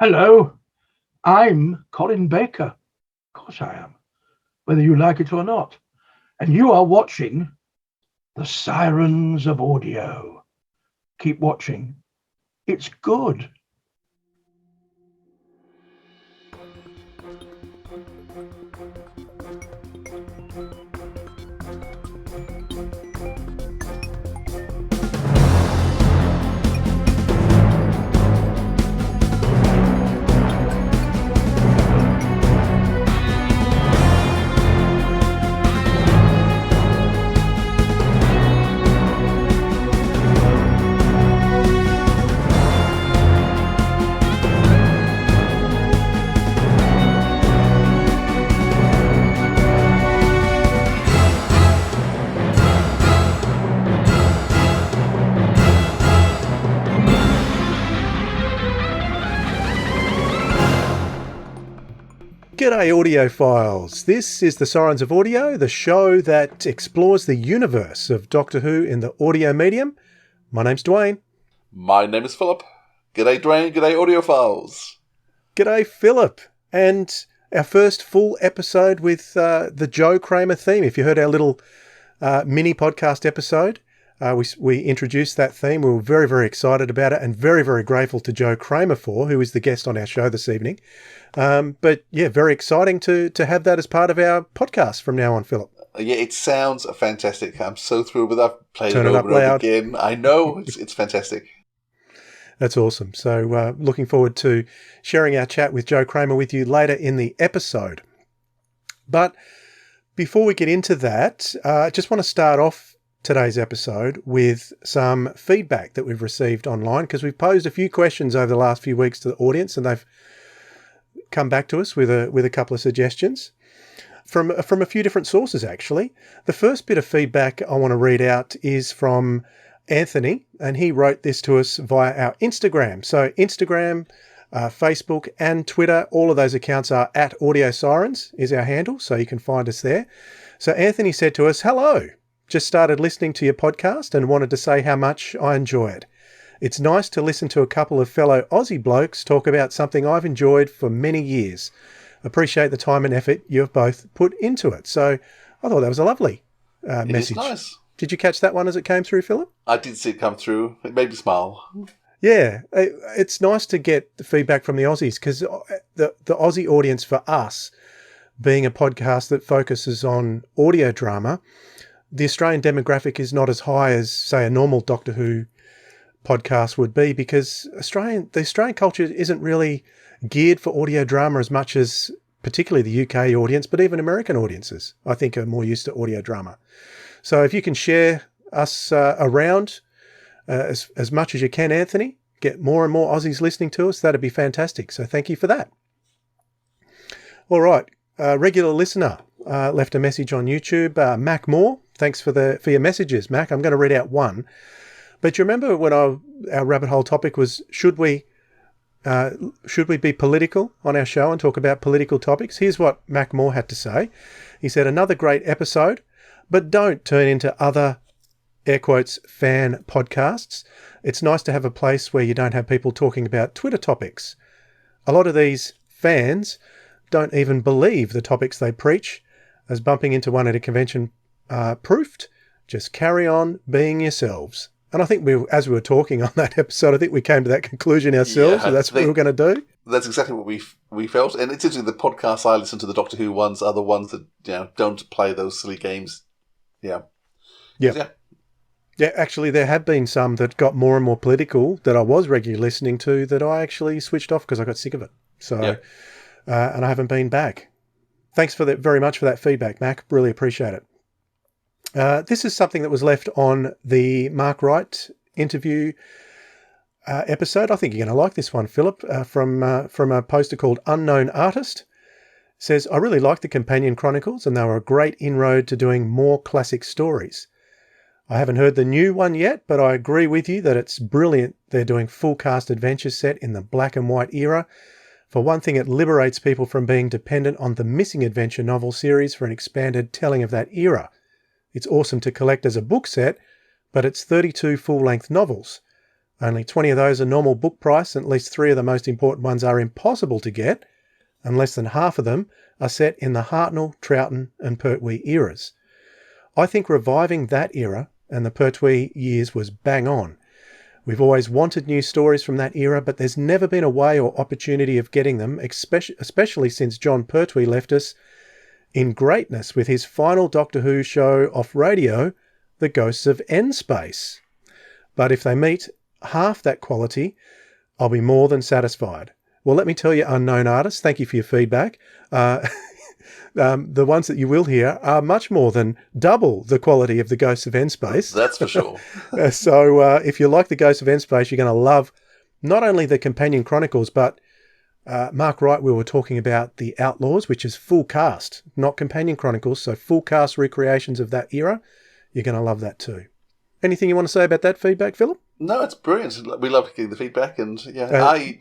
Hello, I'm Colin Baker. Of course I am, whether you like it or not. And you are watching The Sirens of Audio. Keep watching. It's good. G'day audiophiles, this is The Sirens of Audio, the show that explores the universe of Doctor Who in the audio medium. My name's Dwayne. My name is Philip. G'day Dwayne, g'day audiophiles. G'day Philip, and our first full episode with the Joe Kraemer theme. If you heard our little mini podcast episode, we introduced that theme. We were very, very excited about it and very, very grateful to Joe Kraemer who is the guest on our show this evening. But yeah, very exciting to have that as part of our podcast from now on, Philip. Yeah, it sounds fantastic. I'm so thrilled with that. Played Turn it it over up and over loud. again. I know, it's fantastic. That's awesome. So looking forward to sharing our chat with Joe Kraemer with you later in the episode. But before we get into that, I just want to start off today's episode with some feedback that we've received online, because we've posed a few questions over the last few weeks to the audience, and they've come back to us with a couple of suggestions from a few different sources, actually. The first bit of feedback I want to read out is from Anthony, and he wrote this to us via our Instagram. So Instagram, Facebook and Twitter, all of those accounts are at Audio Sirens is our handle, so you can find us there. So Anthony said to us, "Hello, just started listening to your podcast and wanted to say how much I enjoy it. It's nice to listen to a couple of fellow Aussie blokes talk about something I've enjoyed for many years. Appreciate the time and effort you have both put into it." So I thought that was a lovely message. It is nice. Did you catch that one as it came through, Philip? I did see it come through. It made me smile. Yeah, it's nice to get the feedback from the Aussies, because the Aussie audience, for us, being a podcast that focuses on audio drama, the Australian demographic is not as high as, say, a normal Doctor Who podcast would be, because the Australian culture isn't really geared for audio drama as much as particularly the UK audience, but even American audiences, I think, are more used to audio drama. So if you can share us around as much as you can, Anthony, get more and more Aussies listening to us, that'd be fantastic. So thank you for that. All right, regular listener left a message on YouTube, Mac Moore. Thanks for your messages, Mac. I'm going to read out one. But you remember when our rabbit hole topic was, should we be political on our show and talk about political topics? Here's what Mac Moore had to say. He said, "Another great episode, but don't turn into other, air quotes, fan podcasts. It's nice to have a place where you don't have people talking about Twitter topics. A lot of these fans don't even believe the topics they preach, as bumping into one at a convention proved. Just carry on being yourselves." And I think as we were talking on that episode, I think we came to that conclusion ourselves. So that's what we were going to do. That's exactly what we felt. And it's interesting, the podcasts I listen to, the Doctor Who ones, are the ones that don't play those silly games. Yeah. Yeah. Yeah, actually, there have been some that got more and more political that I was regularly listening to that I actually switched off because I got sick of it. So, and I haven't been back. Thanks very much for that feedback, Mac. Really appreciate it. This is something that was left on the Mark Wright interview episode. I think you're going to like this one, Philip, from a poster called Unknown Artist. It says, "I really like the Companion Chronicles, and they were a great inroad to doing more classic stories. I haven't heard the new one yet, but I agree with you that it's brilliant they're doing full cast adventures set in the black and white era. For one thing, it liberates people from being dependent on the Missing Adventure novel series for an expanded telling of that era. It's awesome to collect as a book set, but it's 32 full-length novels. Only 20 of those are normal book price, and at least 3 of the most important ones are impossible to get, and less than half of them are set in the Hartnell, Troughton and Pertwee eras. I think reviving that era and the Pertwee years was bang on. We've always wanted new stories from that era, but there's never been a way or opportunity of getting them, especially since John Pertwee left us in greatness with his final Doctor Who show off radio, The Ghosts of N-Space. But if they meet half that quality, I'll be more than satisfied. Well, let me tell you, unknown artists, thank you for your feedback. The ones that you will hear are much more than double the quality of The Ghosts of N-Space. That's for sure. So if you like The Ghosts of N-Space, you're going to love not only the Companion Chronicles, but Mark Wright, we were talking about The Outlaws, which is full cast, not Companion Chronicles, so full cast recreations of that era. You're going to love that too. Anything you want to say about that feedback, Philip? No, it's brilliant. We love getting the feedback, and I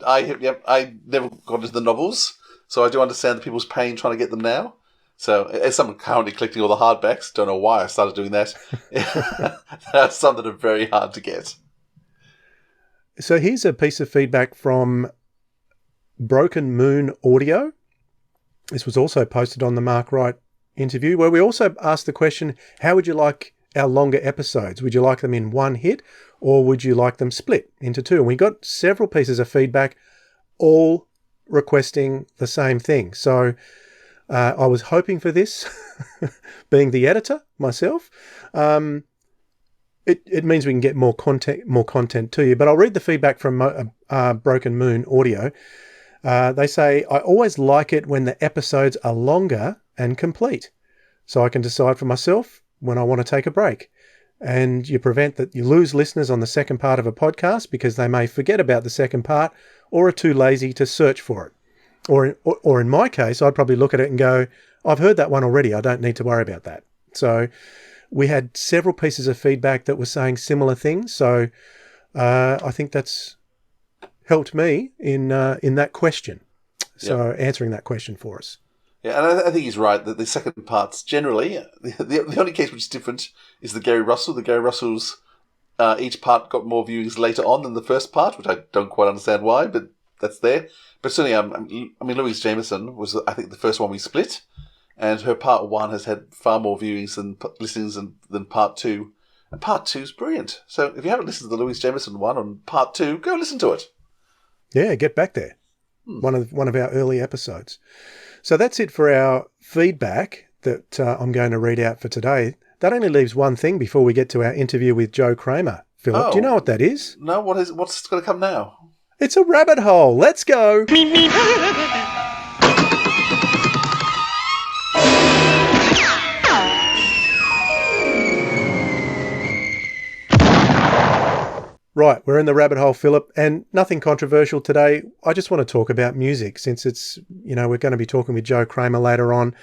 never got into the novels, so I do understand the people's pain trying to get them now. So, as someone currently collecting all the hardbacks, don't know why I started doing that. There are some that are very hard to get. So here's a piece of feedback from Broken Moon Audio. This was also posted on the Mark Wright interview, where we also asked the question, how would you like our longer episodes? Would you like them in one hit, or would you like them split into two? And we got several pieces of feedback, all requesting the same thing. So I was hoping for this, being the editor myself. It means we can get more content to you. But I'll read the feedback from Broken Moon Audio. They say, I always like it when the episodes are longer and complete, so I can decide for myself when I want to take a break. And you prevent that you lose listeners on the second part of a podcast because they may forget about the second part or are too lazy to search for it. Or in my case, I'd probably look at it and go, I've heard that one already. I don't need to worry about that. So we had several pieces of feedback that were saying similar things. So I think that's helped me in that question. So answering that question for us. Yeah, and I think he's right that the second parts generally, the only case which is different is the Gary Russell. The Gary Russells, each part got more viewings later on than the first part, which I don't quite understand why, but that's there. But certainly, Louise Jameson was, I think, the first one we split, and her part one has had far more viewings and listenings than part two. And part two is brilliant. So if you haven't listened to the Louise Jameson one on part two, go listen to it. Yeah, get back there. One of our early episodes. So that's it for our feedback that I'm going to read out for today. That only leaves one thing before we get to our interview with Joe Kraemer. Philip, do you know what that is? No, what's going to come now? It's a rabbit hole. Let's go. Right, we're in the rabbit hole, Philip, and nothing controversial today. I just want to talk about music since it's, we're going to be talking with Joe Kraemer later on.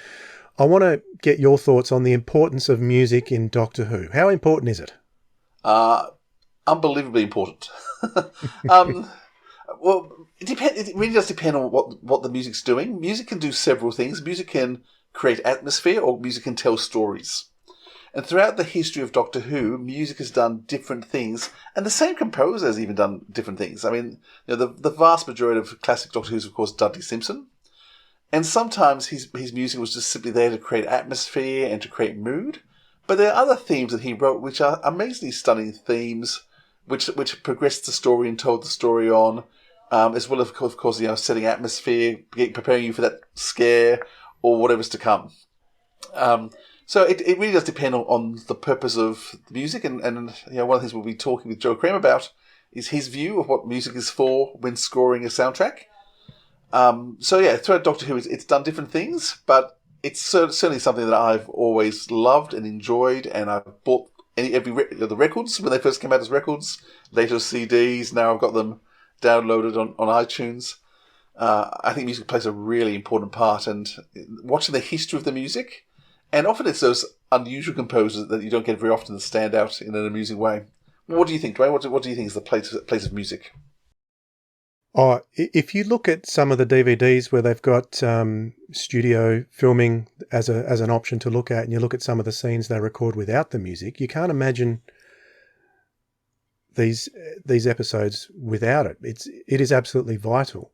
I want to get your thoughts on the importance of music in Doctor Who. How important is it? Unbelievably important. Well, it really does depend on what the music's doing. Music can do several things. Music can create atmosphere, or music can tell stories. And throughout the history of Doctor Who, music has done different things, and the same composer has even done different things. I mean, the vast majority of classic Doctor Who is, of course, Dudley Simpson, and sometimes his music was just simply there to create atmosphere and to create mood. But there are other themes that he wrote which are amazingly stunning themes, which progressed the story and told the story on, as well as, of course, setting atmosphere, preparing you for that scare or whatever's to come. So it really does depend on the purpose of the music, and one of the things we'll be talking with Joe Kraemer about is his view of what music is for when scoring a soundtrack. Throughout Doctor Who, it's done different things, but it's certainly something that I've always loved and enjoyed, and I've bought the records when they first came out as records, later as CDs. Now I've got them downloaded on iTunes. I think music plays a really important part, and watching the history of the music. And often it's those unusual composers that you don't get very often that stand out in an amusing way. What do you think, Dwayne? What do you think is the place of music? Oh, if you look at some of the DVDs where they've got studio filming as an option to look at, and you look at some of the scenes they record without the music, you can't imagine these episodes without it. It is absolutely vital.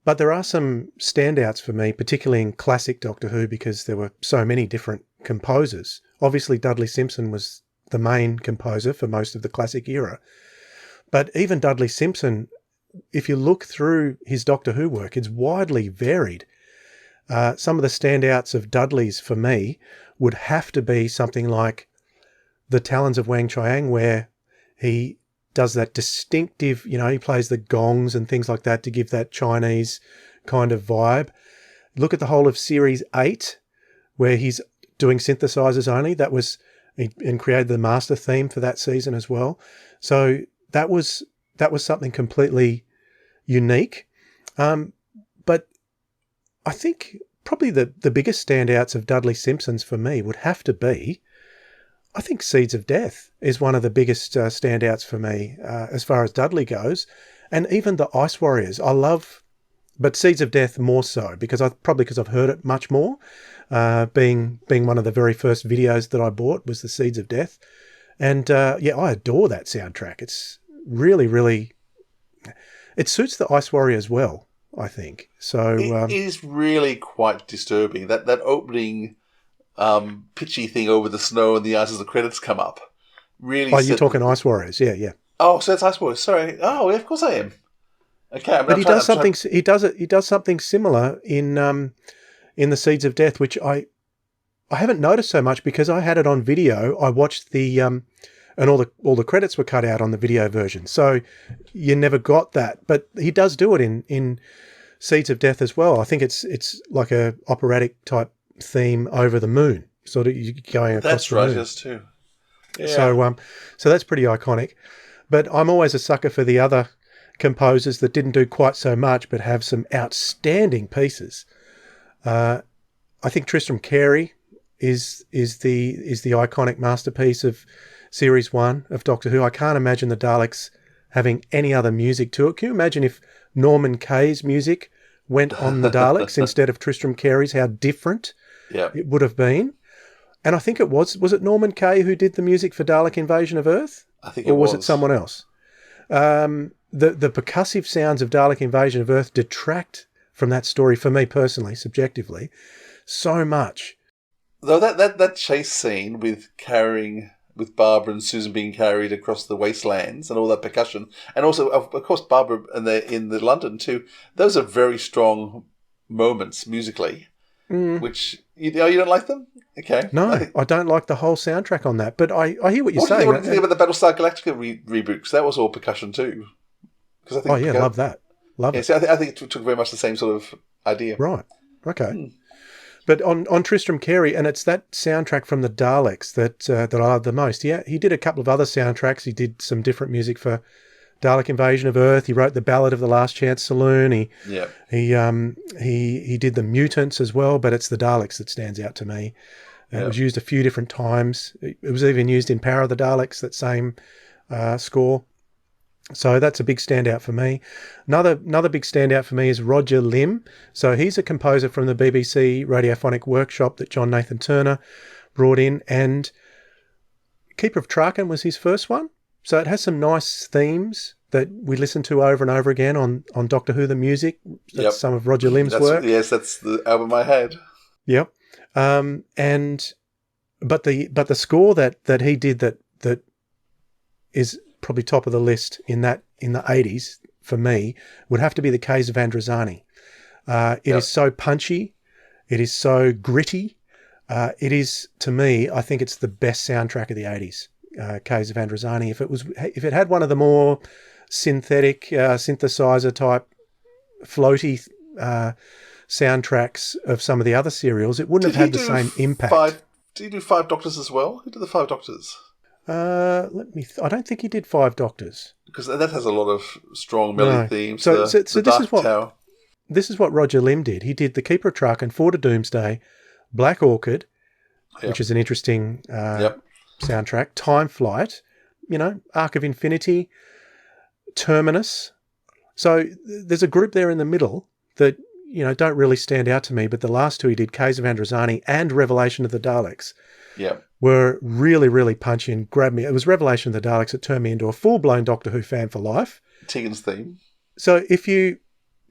But there are some standouts for me, particularly in classic Doctor Who, because there were so many different composers. Obviously, Dudley Simpson was the main composer for most of the classic era. But even Dudley Simpson, if you look through his Doctor Who work, it's widely varied. Some of the standouts of Dudley's for me would have to be something like The Talons of Wang Chiang, where he does that distinctive, he plays the gongs and things like that to give that Chinese kind of vibe. Look at the whole of Series 8, where he's doing synthesizers only. And created the master theme for that season as well. So that was something completely unique. But I think probably the biggest standouts of Dudley Simpson's for me would have to be, I think Seeds of Death is one of the biggest standouts for me as far as Dudley goes. And even the Ice Warriors, I love, but Seeds of Death more so, because I've heard it much more. Being one of the very first videos that I bought was the Seeds of Death. And I adore that soundtrack. It's really, really, it suits the Ice Warriors well, I think. So it is really quite disturbing. That opening pitchy thing over the snow and the ice as the credits come up. Really. Oh, you're talking Ice Warriors, yeah. Oh, so that's Ice Warriors. Sorry. Oh, yeah, of course I am. Okay, but he does something. He does something similar in the Seeds of Death, which I haven't noticed so much because I had it on video. I watched the and all the credits were cut out on the video version, so you never got that. But he does do it in Seeds of Death as well. I think it's like a operatic type theme over the moon, sort of going across that's the right, moon. yes too. Yeah. So that's pretty iconic. But I'm always a sucker for the other composers that didn't do quite so much, but have some outstanding pieces. I think Tristram Carey is the iconic masterpiece of Series 1 of Doctor Who. I can't imagine the Daleks having any other music to it. Can you imagine if Norman Kaye's music went on the Daleks instead of Tristram Carey's? How different it would have been. And I think it was it Norman Kaye who did the music for Dalek Invasion of Earth? I think it was. Or was it someone else? The percussive sounds of Dalek Invasion of Earth detract from that story, for me personally, subjectively, so much. Though that chase scene with Barbara and Susan being carried across the wastelands and all that percussion, and also of course Barbara in the London too. Those are very strong moments musically. Which you don't like them? Okay. No, I don't like the whole soundtrack on that. But I hear what you're saying. What do you think about the Battlestar Galactica reboot? Because that was all percussion too. I think love that. Love it. So I think it took very much the same sort of idea. Right. Okay. But on Tristram Carey, and it's that soundtrack from the Daleks that I love the most. Yeah, he did a couple of other soundtracks. He did some different music for Dalek Invasion of Earth. He wrote the Ballad of the Last Chance Saloon. He did the Mutants as well, but it's the Daleks that stands out to me. It was used a few different times. It was even used in Power of the Daleks, that same score. So that's a big standout for me. Another big standout for me is Roger Lim. So he's a composer from the BBC Radiophonic Workshop that John Nathan Turner brought in, and Keeper of Traken was his first one. So it has some nice themes that we listen to over and over again on Doctor Who the Music. That's some of Roger Lim's work. Yes, that's the album I had. Yep. But the score that he did that is probably top of the list in the 80s for me would have to be the Caves of Androzani. It is so punchy. It is so gritty. It is, to me, I think it's the best soundtrack of the 80s. Caves of Androzani. If it had one of the more synthetic synthesizer type floaty soundtracks of some of the other serials, it wouldn't have had the same impact. Did he do Five Doctors as well? Who did the Five Doctors? I don't think he did Five Doctors, because that has a lot of strong melody themes. So this is what Roger Lim did. He did the Keeper of Traken, Four to Doomsday, Black Orchid, which is an interesting soundtrack, Time Flight, Arc of Infinity, Terminus. So there's a group there in the middle that don't really stand out to me, but the last two he did, Caves of Androzani and Revelation of the Daleks. Yeah. were really, really punchy and grabbed me. It was Revelation of the Daleks that turned me into a full-blown Doctor Who fan for life. Tegan's theme. So if you...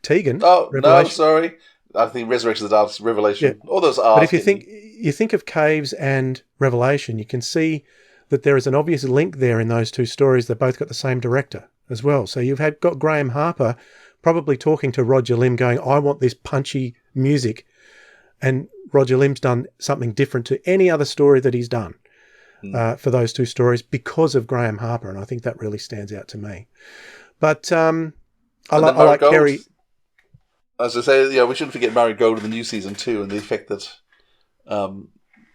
Tegan? Oh, Revelation? no, sorry. I think Resurrection of the Daleks, Revelation. Yeah. All those are. But if you think of Caves and Revelation, you can see that there is an obvious link there in those two stories. They both got the same director as well. So you've got Graham Harper probably talking to Roger Lim going, I want this punchy music. And Roger Lim's done something different to any other story that he's done for those two stories because of Graham Harper. And I think that really stands out to me. But I like Kerry. As I say, we shouldn't forget Murray Gold in the new season too, and the effect that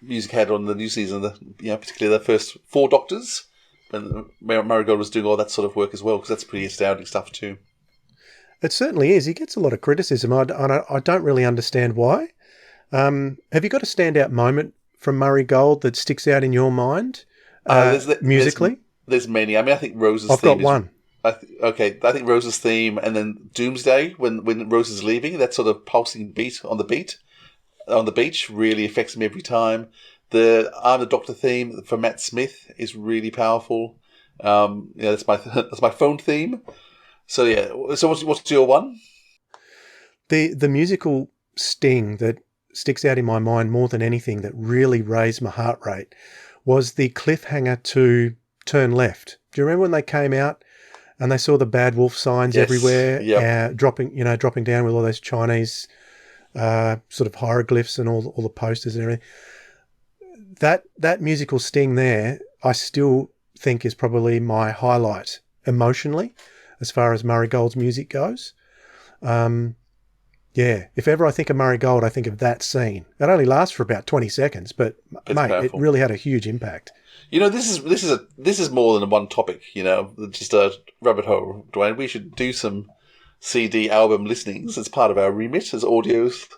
music had on the new season. Particularly the first 4 Doctors, when Murray Gold was doing all that sort of work as well, because that's pretty astounding stuff too. It certainly is. He gets a lot of criticism. I don't really understand why. Have you got a standout moment from Murray Gold that sticks out in your mind musically? There's many. I mean, I think Rose's theme. I've got one. I think Rose's theme, and then Doomsday when Rose is leaving, that sort of pulsing beat on the beach really affects me every time. The I'm the Doctor theme for Matt Smith is really powerful. That's my phone theme. So yeah. So what's your one? The musical sting that sticks out in my mind more than anything that really raised my heart rate was the cliffhanger to Turn Left. Do you remember when they came out? And they saw the Bad Wolf signs everywhere, dropping down with all those Chinese sort of hieroglyphs and all the posters and everything. That musical sting there, I still think is probably my highlight emotionally, as far as Murray Gold's music goes. If ever I think of Murray Gold, I think of that scene. It only lasts for about 20 seconds, but it really had a huge impact. This is more than one topic. Just a rabbit hole, Dwayne. We should do some CD album listenings as part of our remit as audios.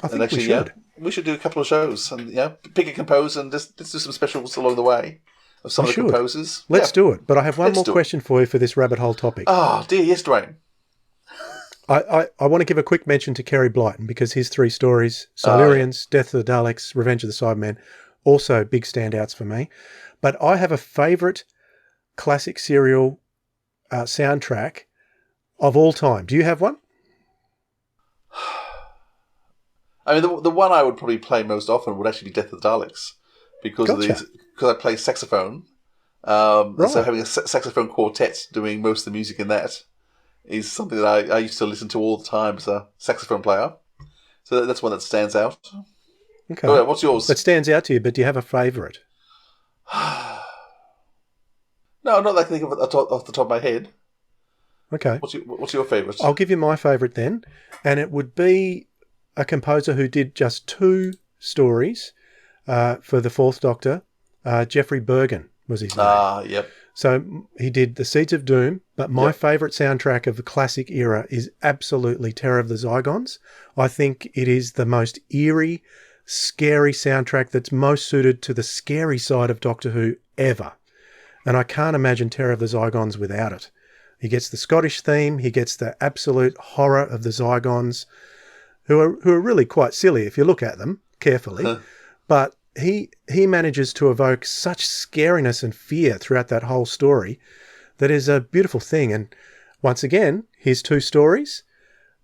I think we should. We should do a couple of shows and pick a composer and just let's do some specials along the way of some of the composers. Let's do it. But I have one more question for you for this rabbit hole topic. Oh dear, yes, Dwayne. I want to give a quick mention to Kerry Blyton because his 3 stories, Silurians, Death of the Daleks, Revenge of the Cybermen, also big standouts for me. But I have a favourite classic serial soundtrack of all time. Do you have one? I mean, the one I would probably play most often would actually be Death of the Daleks because I play saxophone. Right. So having a saxophone quartet doing most of the music in that is something that I used to listen to all the time as a saxophone player. So that's one that stands out. Okay. Oh, what's yours? That stands out to you, but do you have a favourite? No, not that I can think of it off the top of my head. Okay. What's your favourite? I'll give you my favourite then, and it would be a composer who did just 2 stories for the 4th Doctor. Geoffrey Bergen was his name. Yep. So he did The Seeds of Doom, but my favourite soundtrack of the classic era is absolutely Terror of the Zygons. I think it is the most eerie, scary soundtrack that's most suited to the scary side of Doctor Who ever. And I can't imagine Terror of the Zygons without it. He gets the Scottish theme, he gets the absolute horror of the Zygons, who are really quite silly if you look at them carefully, but he manages to evoke such scariness and fear throughout that whole story that is a beautiful thing. And once again, his 2 stories,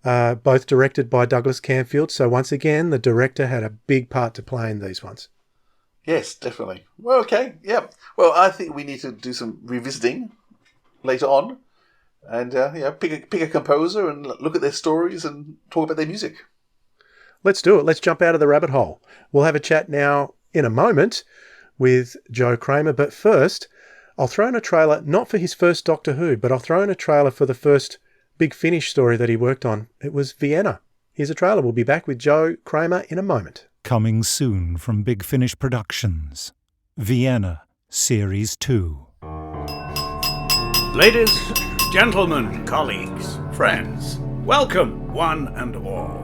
both directed by Douglas Camfield. So once again, the director had a big part to play in these ones. Yes, definitely. Well, okay, yeah. Well, I think we need to do some revisiting later on, and pick a composer and look at their stories and talk about their music. Let's do it. Let's jump out of the rabbit hole. We'll have a chat now in a moment with Joe Kraemer, but first I'll throw in a trailer, not for his first Doctor Who, but I'll throw in a trailer for the first Big Finish story that he worked on. It was Vienna. Here's a trailer. We'll be back with Joe Kraemer in a moment. Coming soon from Big Finish Productions, Vienna Series 2. Ladies, gentlemen, colleagues, friends, welcome one and all.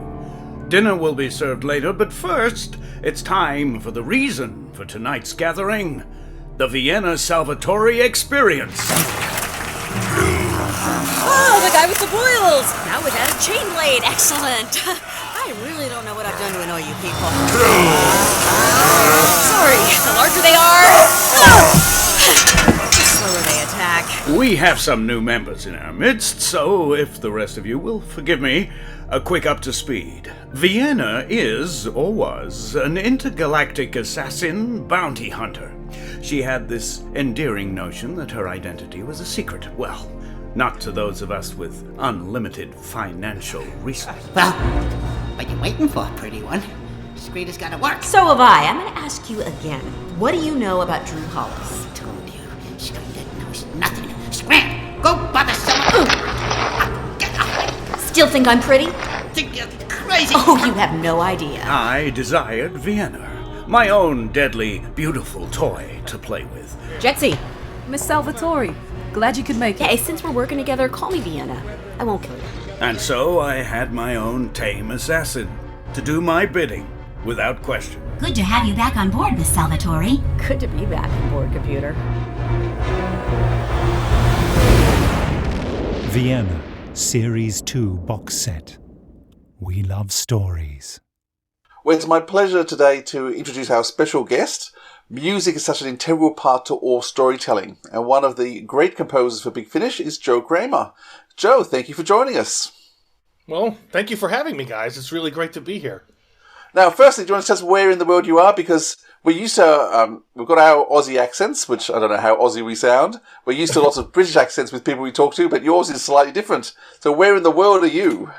Dinner will be served later, but first, it's time for the reason for tonight's gathering, the Vienna Salvatore Experience. Oh, the guy with the boils! Now without a chain blade, excellent! I really don't know what I've done to annoy you people. Sorry, the larger they are, the slower they attack. We have some new members in our midst, so if the rest of you will forgive me, a quick up to speed. Vienna is, or was, an intergalactic assassin bounty hunter. She had this endearing notion that her identity was a secret. Well, not to those of us with unlimited financial resources. Well, what are you waiting for, pretty one? Screed has got to work. So have I. I'm going to ask you again. What do you know about Drew Hollis? I told you, Screed knows nothing. Scram! Go bother someone! Still think I'm pretty? Think you're crazy! Oh, you have no idea. I desired Vienna, my own deadly, beautiful toy to play with. Jetsy. Miss Salvatore, glad you could make it. Hey, since we're working together, call me Vienna. I won't kill you. And so I had my own tame assassin to do my bidding, without question. Good to have you back on board, Miss Salvatore. Good to be back on board, computer. Vienna, Series 2 box set. We love stories. Well, it's my pleasure today to introduce our special guest. Music is such an integral part to all storytelling, and one of the great composers for Big Finish is Joe Kraemer. Joe, thank you for joining us. Well, thank you for having me, guys. It's really great to be here. Now, firstly, do you want to tell us where in the world you are? Because we're used to, we've got our Aussie accents, which I don't know how Aussie we sound. We're used to lots of British accents with people we talk to, but yours is slightly different. So where in the world are you?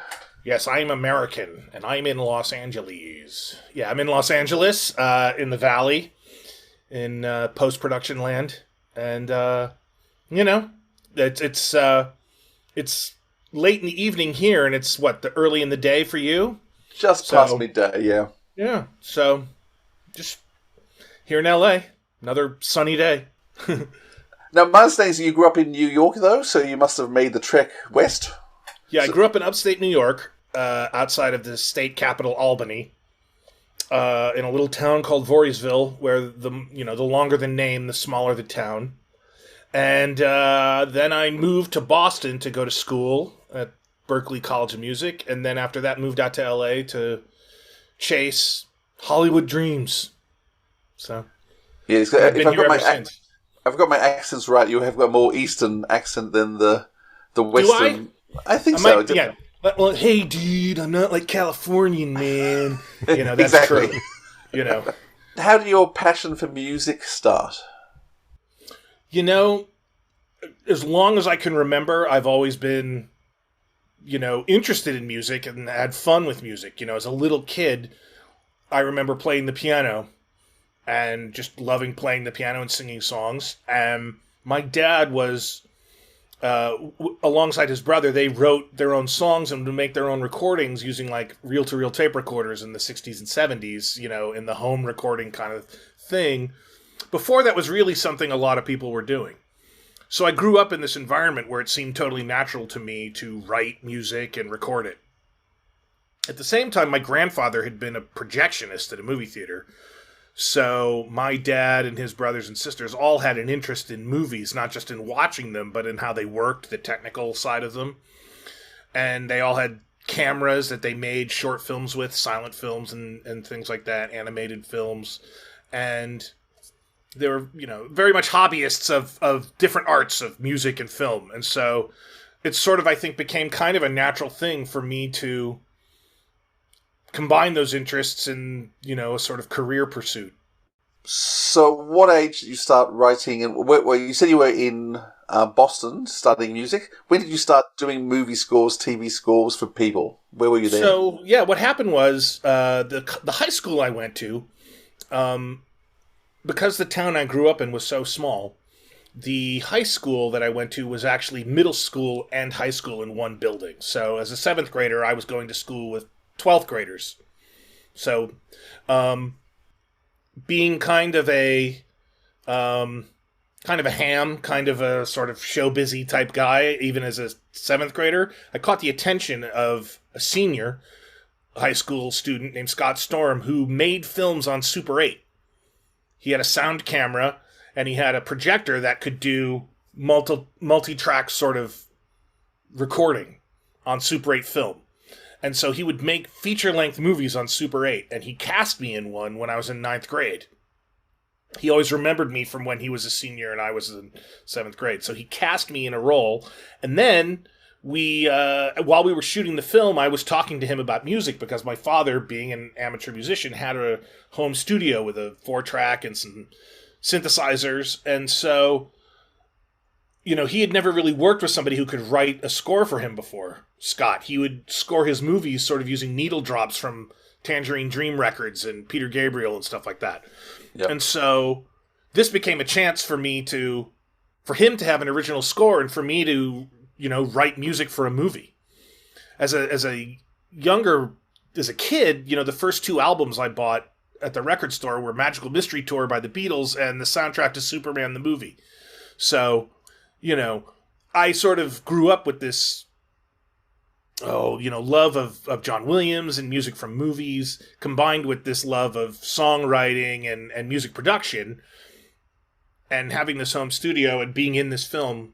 Yes, I'm American, and I'm in Los Angeles. Yeah, I'm in Los Angeles, in the Valley, in post-production land. And, you know, it's late in the evening here, and it's, early in the day for you? Just past midday, yeah. Yeah, so just here in LA, another sunny day. Now, my understanding is you grew up in New York, though, so you must have made the trek west? Yeah, I grew up in upstate New York, outside of the state capital, Albany, in a little town called Voorheesville, where the longer the name, the smaller the town. And then I moved to Boston to go to school at Berklee College of Music, and then after that moved out to LA to chase Hollywood dreams. So, yeah, I've been here ever since. I've got my accents right. You have got more Eastern accent than the Western. Do I think so. Yeah. Well, hey, dude, I'm not like Californian, man. You know, that's exactly true. You know. How did your passion for music start? You know, as long as I can remember, I've always been, interested in music and had fun with music. As a little kid, I remember playing the piano and just loving playing the piano and singing songs. And my dad was, alongside his brother, they wrote their own songs and would make their own recordings using like reel-to-reel tape recorders in the 60s and 70s, in the home recording kind of thing. Before that was really something a lot of people were doing. So I grew up in this environment where it seemed totally natural to me to write music and record it. At the same time, my grandfather had been a projectionist at a movie theater. So my dad and his brothers and sisters all had an interest in movies, not just in watching them, but in how they worked, the technical side of them. And they all had cameras that they made short films with, silent films and things like that, animated films. And they were, very much hobbyists of different arts of music and film. And so it sort of, I think, became kind of a natural thing for me to combine those interests in, a sort of career pursuit. So what age did you start writing? And well, you said you were in Boston studying music. When did you start doing movie scores, TV scores for people? Where were you then? So, yeah, what happened was the high school I went to, because the town I grew up in was so small, the high school that I went to was actually middle school and high school in one building. So as a 7th grader, I was going to school with 12th graders. So being kind of a ham, kind of a sort of show busy type guy, even as a 7th grader, I caught the attention of a senior high school student named Scott Storm who made films on Super 8. He had a sound camera, and he had a projector that could do multi-track sort of recording on Super 8 film. And so he would make feature-length movies on Super 8, and he cast me in one when I was in 9th grade. he always remembered me from when he was a senior and I was in 7th grade. So he cast me in a role. And then while we were shooting the film, I was talking to him about music because my father, being an amateur musician, had a home studio with a 4-track and some synthesizers. And so, you know, he had never really worked with somebody who could write a score for him before, Scott. He would score his movies sort of using needle drops from Tangerine Dream Records and Peter Gabriel and stuff like that. Yep. And so this became a chance for him to have an original score and for me to, you know, write music for a movie. As a kid, you know, the first 2 albums I bought at the record store were Magical Mystery Tour by the Beatles and the soundtrack to Superman the movie. So, you know, I sort of grew up with this love of John Williams and music from movies, combined with this love of songwriting and music production, and having this home studio and being in this film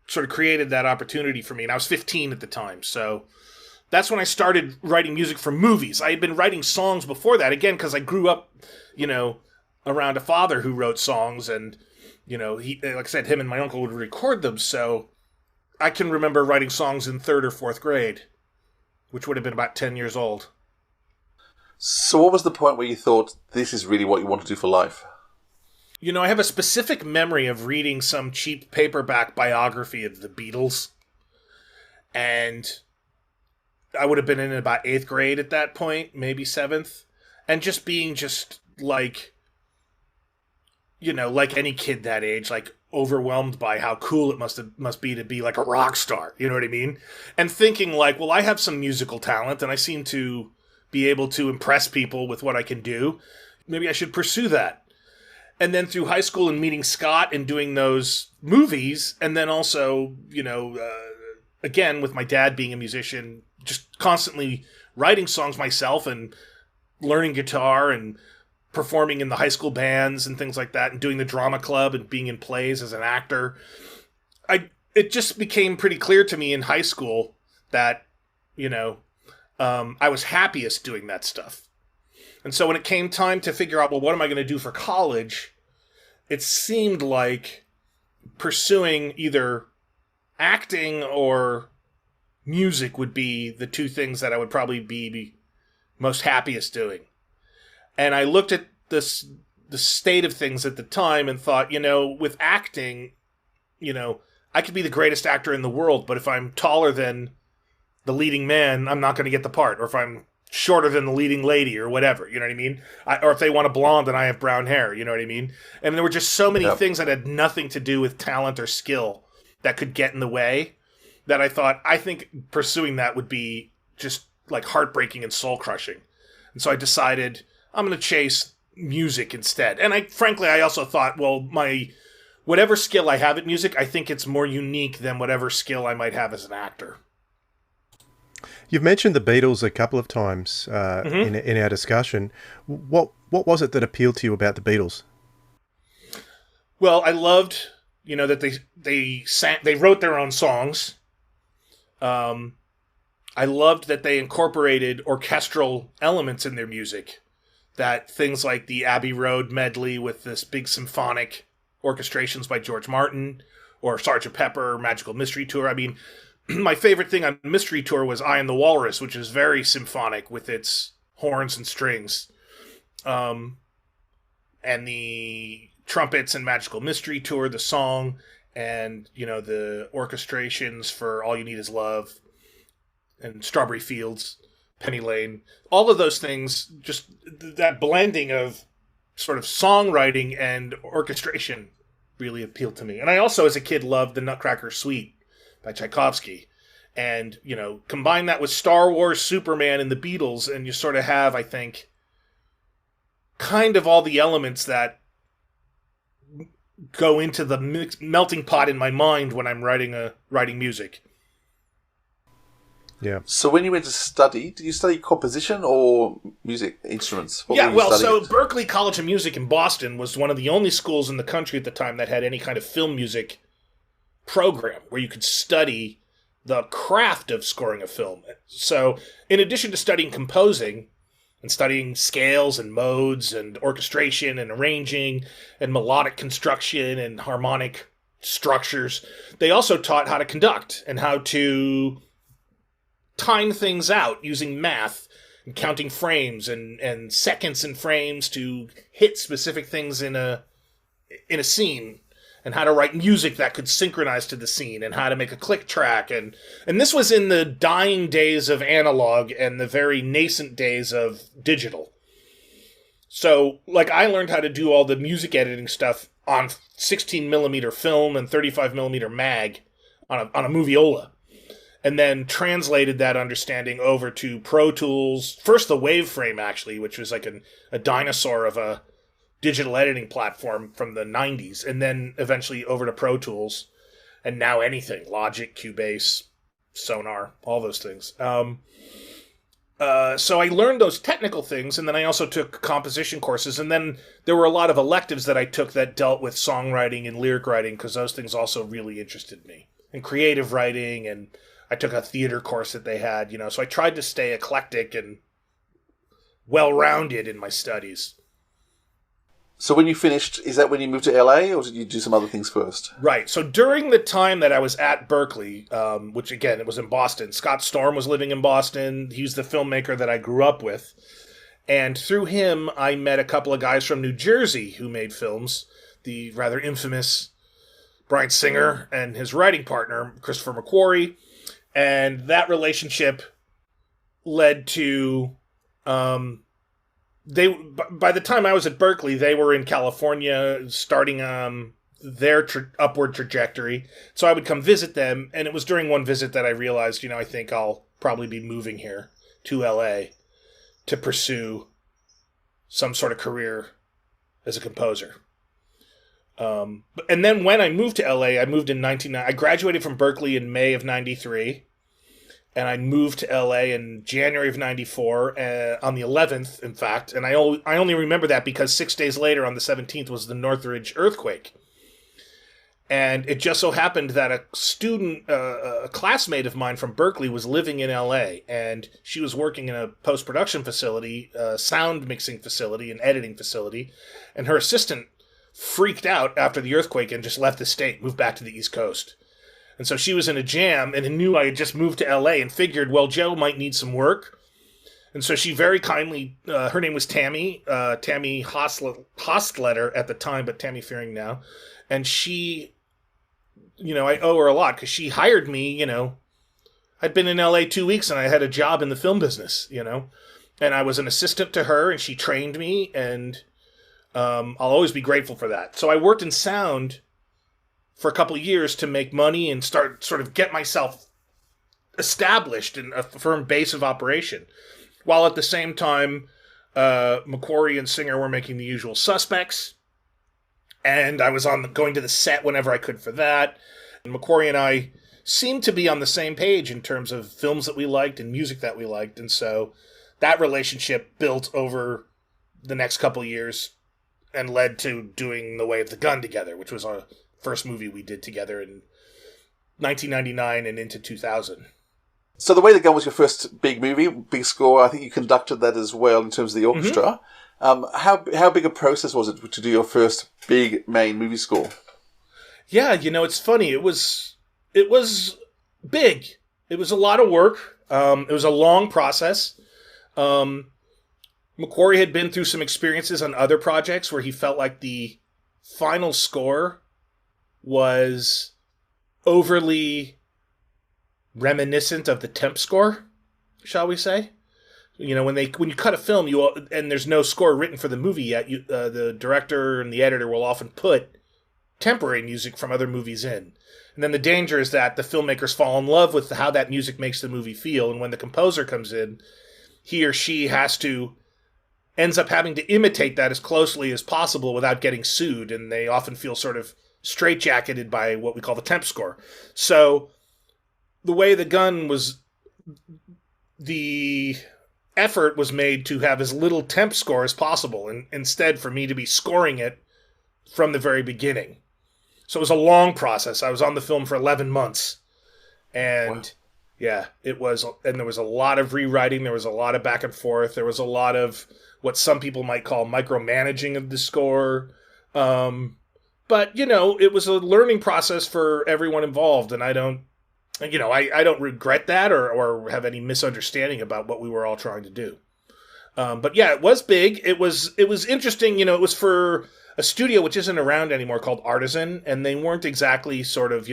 sort of created that opportunity for me. And I was 15 at the time, so that's when I started writing music for movies. I had been writing songs before that, again, because I grew up, you know, around a father who wrote songs, and, you know, he, like I said, him and my uncle would record them, so I can remember writing songs in 3rd or 4th grade, which would have been about 10 years old. So what was the point where you thought, this is really what you want to do for life? You know, I have a specific memory of reading some cheap paperback biography of the Beatles, and I would have been in about 8th grade at that point, maybe 7th, and just being like, you know, like any kid that age, like overwhelmed by how cool it must be to be like a rock star, you know what I mean? And thinking like, well, I have some musical talent and I seem to be able to impress people with what I can do. Maybe I should pursue that. And then through high school and meeting Scott and doing those movies, and then also, you know, again, with my dad being a musician, just constantly writing songs myself and learning guitar and performing in the high school bands and things like that, and doing the drama club and being in plays as an actor. It just became pretty clear to me in high school that, you know, I was happiest doing that stuff. And so when it came time to figure out, well, what am I going to do for college? It seemed like pursuing either acting or music would be the 2 things that I would probably be most happiest doing. And I looked at the state of things at the time and thought, you know, with acting, you know, I could be the greatest actor in the world, but if I'm taller than the leading man, I'm not going to get the part. Or if I'm shorter than the leading lady or whatever, you know what I mean? Or if they want a blonde and I have brown hair, you know what I mean? And there were just so many things that had nothing to do with talent or skill that could get in the way that I thought, I think pursuing that would be just like heartbreaking and soul crushing. And so I decided I'm going to chase music instead. And I also thought, well, whatever skill I have at music, I think it's more unique than whatever skill I might have as an actor. You've mentioned the Beatles a couple of times in our discussion. What was it that appealed to you about the Beatles? Well, I loved, you know, that they wrote their own songs. I loved that they incorporated orchestral elements in their music. That things like the Abbey Road medley with this big symphonic orchestrations by George Martin, or Sgt. Pepper, Magical Mystery Tour. I mean, my favorite thing on Mystery Tour was I Am the Walrus, which is very symphonic with its horns and strings. And the trumpets and Magical Mystery Tour, the song, and, you know, the orchestrations for All You Need Is Love and Strawberry Fields, Penny Lane. All of those things, just that blending of sort of songwriting and orchestration really appealed to me. And I also, as a kid, loved The Nutcracker Suite by Tchaikovsky. And, you know, combine that with Star Wars, Superman, and the Beatles, and you sort of have, I think, kind of all the elements that go into the melting pot in my mind when I'm writing music. Yeah. So when you went to study, did you study composition or music instruments? So Berklee College of Music in Boston was one of the only schools in the country at the time that had any kind of film music program where you could study the craft of scoring a film. So in addition to studying composing, and studying scales and modes and orchestration and arranging and melodic construction and harmonic structures. They also taught how to conduct and how to time things out using math and counting frames and seconds and frames to hit specific things in a scene, and how to write music that could synchronize to the scene, and how to make a click track. And this was in the dying days of analog and the very nascent days of digital. So, like, I learned how to do all the music editing stuff on 16 millimeter film and 35 millimeter mag on a Moviola, and then translated that understanding over to Pro Tools. First the Waveframe, actually, which was like a dinosaur of a digital editing platform from the 90s, and then eventually over to Pro Tools, and now anything, Logic, Cubase, Sonar, all those things. So I learned those technical things, and then I also took composition courses, and then there were a lot of electives that I took that dealt with songwriting and lyric writing, because those things also really interested me, and creative writing, and I took a theater course that they had, so I tried to stay eclectic and well-rounded in my studies. So when you finished, is that when you moved to LA, or did you do some other things first? Right. So during the time that I was at Berkeley, which again, it was in Boston, Scott Storm was living in Boston. He's the filmmaker that I grew up with. And through him, I met a couple of guys from New Jersey who made films. The rather infamous Bryan Singer and his writing partner, Christopher McQuarrie. And that relationship led to... by the time I was at Berkeley, they were in California, starting their upward trajectory. So I would come visit them, and it was during one visit that I realized, I think I'll probably be moving here to LA to pursue some sort of career as a composer. And then when I moved to LA, I moved in I graduated from Berkeley in May of 93. And I moved to LA in January of 94, on the 11th, in fact. And I only remember that because 6 days later, on the 17th, was the Northridge earthquake. And it just so happened that a student, a classmate of mine from Berkeley, was living in LA. And she was working in a post-production facility, sound mixing facility, an editing facility. And her assistant freaked out after the earthquake and just left the state, moved back to the East Coast. And so she was in a jam and knew I had just moved to LA and figured, well, Joe might need some work. And so she very kindly, her name was Tammy Hostletter at the time, but Tammy Fearing now. And she, I owe her a lot because she hired me, I'd been in LA 2 weeks and I had a job in the film business, and I was an assistant to her and she trained me, and I'll always be grateful for that. So I worked in sound for a couple of years to make money and sort of get myself established in a firm base of operation. While at the same time, McQuarrie and Singer were making The Usual Suspects. And I was going to the set whenever I could for that. And McQuarrie and I seemed to be on the same page in terms of films that we liked and music that we liked. And so that relationship built over the next couple of years and led to doing The Way of the Gun together, which was our first movie we did together in 1999 and into 2000. So The Way of the Gun was your first big movie, big score. I think you conducted that as well in terms of the orchestra. Mm-hmm. How big a process was it to do your first big main movie score? Yeah, it's funny. It was big. It was a lot of work. It was a long process. McQuarrie had been through some experiences on other projects where he felt like the final score was overly reminiscent of the temp score, shall we say? When you cut a film, and there's no score written for the movie yet, the director and the editor will often put temporary music from other movies in. And then the danger is that the filmmakers fall in love with how that music makes the movie feel, and when the composer comes in, he or she ends up having to imitate that as closely as possible without getting sued, and they often feel sort of straitjacketed by what we call the temp score. So The Way of the Gun was, the effort was made to have as little temp score as possible, and instead for me to be scoring it from the very beginning. So it was a long process. I was on the film for 11 months, and Yeah, it was, and there was a lot of rewriting, there was a lot of back and forth, there was a lot of what some people might call micromanaging of the score. But, it was a learning process for everyone involved, and I don't regret that or have any misunderstanding about what we were all trying to do. But yeah, it was big. It was interesting. It was for a studio which isn't around anymore called Artisan, and they weren't exactly sort of,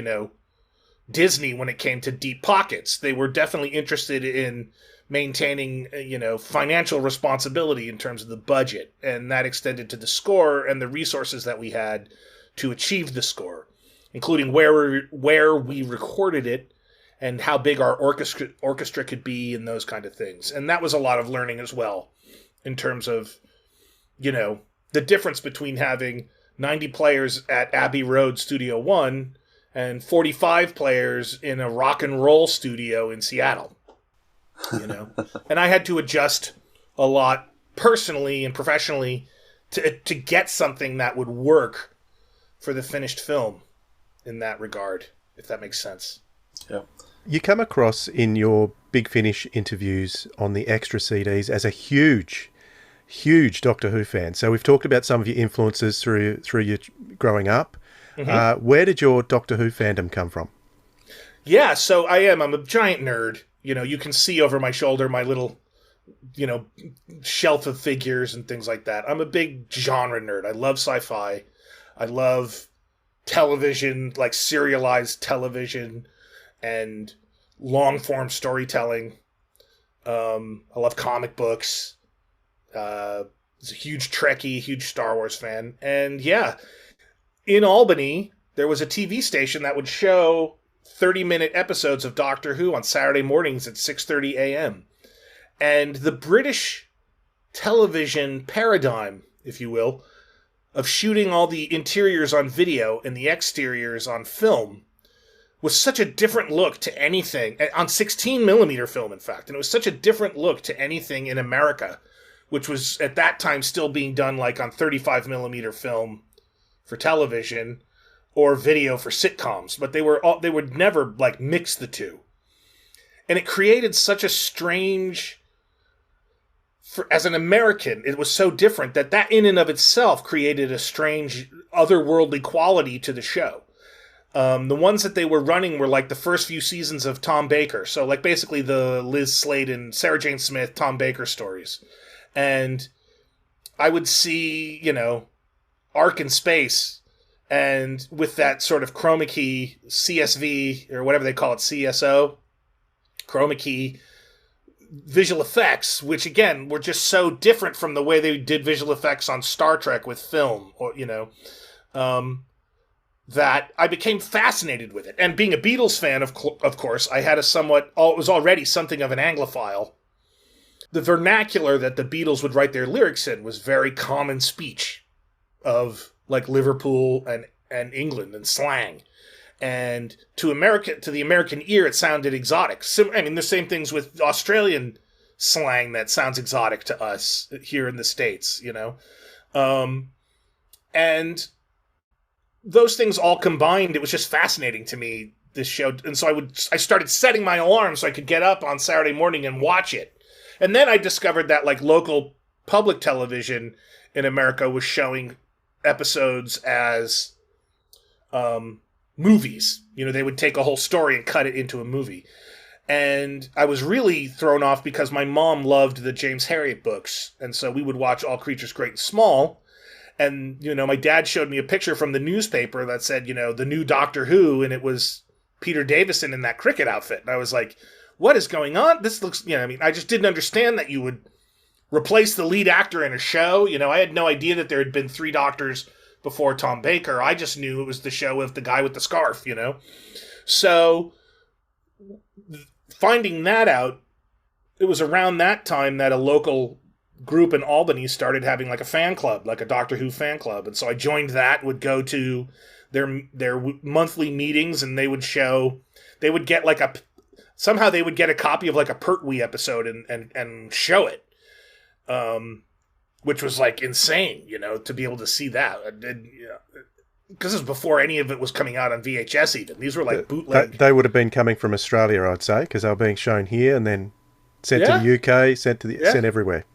Disney when it came to deep pockets. They were definitely interested in maintaining, financial responsibility in terms of the budget, and that extended to the score and the resources that we had to achieve the score, including where we recorded it and how big our orchestra could be and those kind of things. And that was a lot of learning as well in terms of, the difference between having 90 players at Abbey Road Studio 1 and 45 players in a rock and roll studio in Seattle, And I had to adjust a lot personally and professionally to get something that would work for the finished film in that regard, if that makes sense. Yeah. You come across in your Big Finish interviews on the extra CDs as a huge Doctor Who fan. So we've talked about some of your influences through your growing up. Mm-hmm. Where did your Doctor Who fandom come from? Yeah, so I'm a giant nerd. You can see over my shoulder my little, shelf of figures and things like that. I'm a big genre nerd. I love sci-fi. I love television, like serialized television and long-form storytelling. I love comic books. I was a huge Trekkie, huge Star Wars fan. And yeah, in Albany, there was a TV station that would show 30-minute episodes of Doctor Who on Saturday mornings at 6:30 a.m. And the British television paradigm, if you will, of shooting all the interiors on video and the exteriors on film was such a different look to anything, on 16mm film, in fact. And it was such a different look to anything in America, which was at that time still being done like on 35mm film for television or video for sitcoms, but they would never like mix the two. And it created such a strange, as an American, it was so different that in and of itself created a strange otherworldly quality to the show. The ones that they were running were like the first few seasons of Tom Baker. So like basically the Liz Sladen, Sarah Jane Smith, Tom Baker stories. And I would see, Ark in Space, and with that sort of chroma key CSV, or whatever they call it, CSO, chroma key visual effects, which again were just so different from the way they did visual effects on Star Trek with film, or that I became fascinated with it. And being a Beatles fan, of course, I had it was already something of an Anglophile. The vernacular that the Beatles would write their lyrics in was very common speech of like Liverpool and England and slang. And to the American ear, it sounded exotic. The same things with Australian slang that sounds exotic to us here in the States, and those things all combined, it was just fascinating to me, this show. And so I started setting my alarm so I could get up on Saturday morning and watch it. And then I discovered that like local public television in America was showing episodes as movies. They would take a whole story and cut it into a movie. And I was really thrown off because my mom loved the James Herriot books. And so we would watch All Creatures Great and Small. And, my dad showed me a picture from the newspaper that said, the new Doctor Who, and it was Peter Davison in that cricket outfit. And I was like, what is going on? This looks, I just didn't understand that you would replace the lead actor in a show. I had no idea that there had been 3 doctors before Tom Baker. I just knew it was the show with the guy with the scarf, So finding that out, it was around that time that a local group in Albany started having like a fan club, like a Doctor Who fan club. And so I joined that, would go to their monthly meetings, and they would get somehow they would get a copy of like a Pertwee episode and show it. Which was like insane, to be able to see that. because this was before any of it was coming out on VHS even. These were like bootleg. They would have been coming from Australia, I'd say, because they were being shown here and then sent to the UK, sent everywhere.